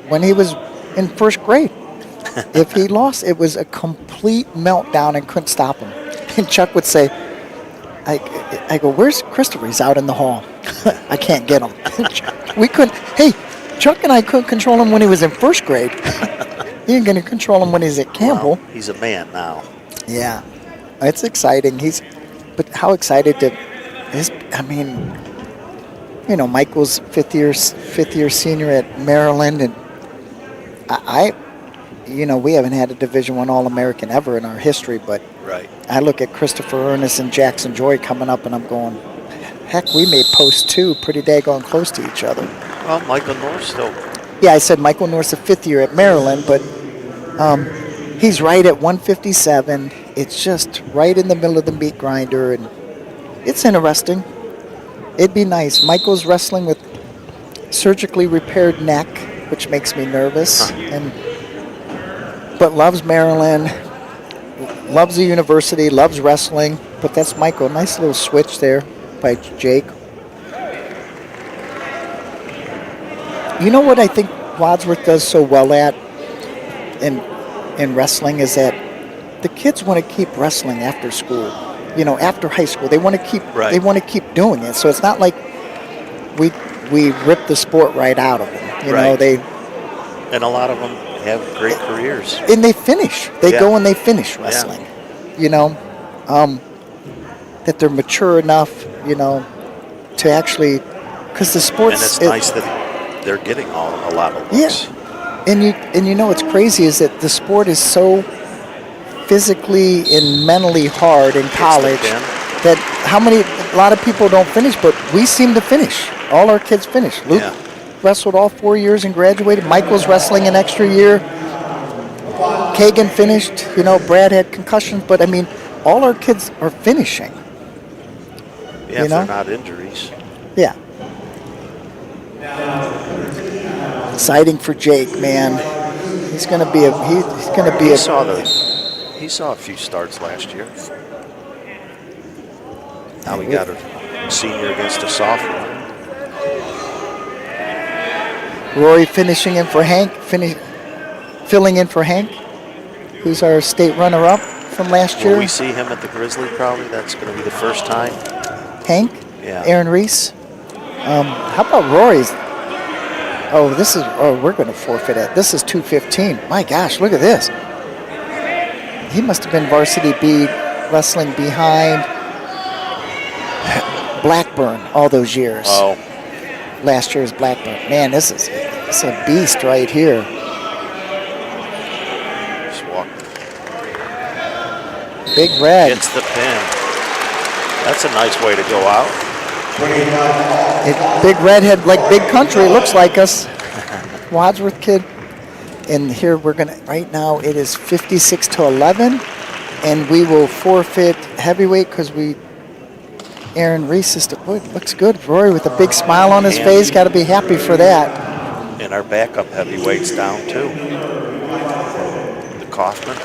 When he was in first grade, if he lost, it was a complete meltdown and couldn't stop him. And Chuck would say, I go, where's Christopher? He's out in the hall. I can't get him. Chuck and I couldn't control him when he was in first grade. He ain't going to control him when he's at Campbell. Well, he's a man now. Yeah. It's exciting. But how excited Michael's fifth year senior at Maryland, and we haven't had a Division I All-American ever in our history, but right. I look at Christopher Ernest and Jackson Joy coming up, and I'm going, heck, we may post 2 pretty daggone close to each other. Well, Michael North still. Yeah, I said Michael North's a fifth year at Maryland, but he's right at 157. It's just right in the middle of the meat grinder, and it's interesting. It'd be nice. Michael's wrestling with surgically repaired neck, which makes me nervous, but loves Maryland, loves the university, loves wrestling. But that's Michael. Nice little switch there by Jake. You know what I think Wadsworth does so well at in wrestling is that the kids want to keep wrestling after school. You know, after high school, they want to keep doing it. So it's not like we rip the sport right out of them. You know, and a lot of them have great careers. And they finish. They go and they finish wrestling. Yeah. You know, that they're mature enough, you know, to actually, because the sports. And it's nice that they're getting a lot of looks. Yeah. And you know what's crazy is that the sport is so physically and mentally hard in college that a lot of people don't finish, but we seem to finish. All our kids finish. Luke wrestled all 4 years and graduated. Michael's wrestling an extra year. Kagan finished. You know, Brad had concussions, but I mean, all our kids are finishing. Yeah, if they're not injuries. Yeah. Exciting for Jake, man. He's going to be He saw a few starts last year. Now we got a senior against a sophomore. Rory finishing in for Hank, filling in for Hank, who's our state runner-up from last year. Will we see him at the Grizzly probably? That's going to be the first time. Hank? Yeah. Aaron Reese? How about Rory's? Oh, we're going to forfeit it. This is 215. My gosh, look at this. He must have been varsity B wrestling behind Blackburn all those years. Oh. Last year's Blackburn. Man, this is a beast right here. Just walk. Big Red. Gets the pin. That's a nice way to go out. Big Redhead, like Big Country, looks like us. Wadsworth kid. And here right now it is 56-11, and we will forfeit heavyweight because Aaron Reese looks good. Rory with a big smile on his face, got to be happy for that. And our backup heavyweight's down too. The Kaufman.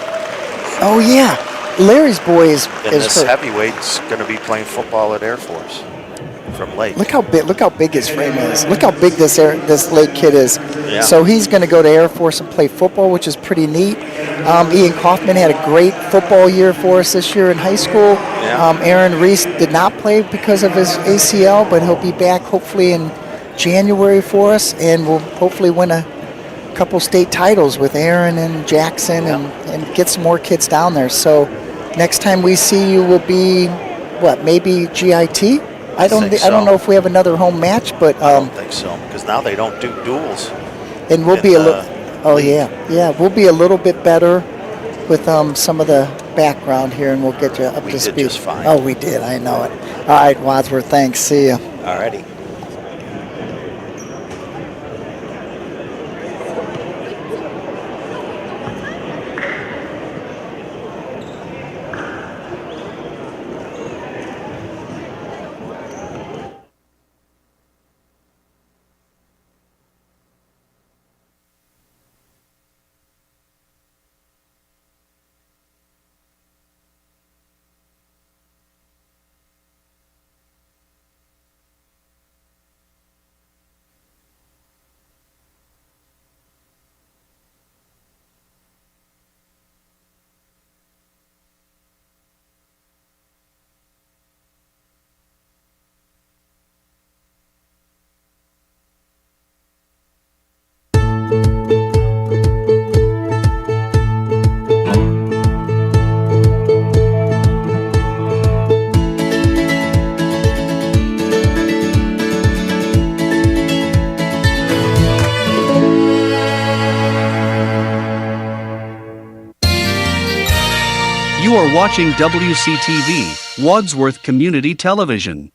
Oh yeah, Larry's boy is this hurt. heavyweight's going to be playing football at Air Force from Lake. Look how big his frame is. Look how big this Lake kid is. Yeah. So he's going to go to Air Force and play football, which is pretty neat. Ian Kaufman had a great football year for us this year in high school. Yeah. Aaron Reese did not play because of his ACL, but he'll be back hopefully in January for us, and we'll hopefully win a couple state titles with Aaron and Jackson and get some more kids down there. So next time we see you will be, maybe GIT? I don't know if we have another home match, but I don't think so, because now they don't do duels. And we'll be a little. We'll be a little bit better with some of the background here, and we'll get you up to speed. We did just fine. Oh, we did. I know it. All right, Wadsworth. Thanks. See you. All righty. You are watching WCTV, Wadsworth Community Television.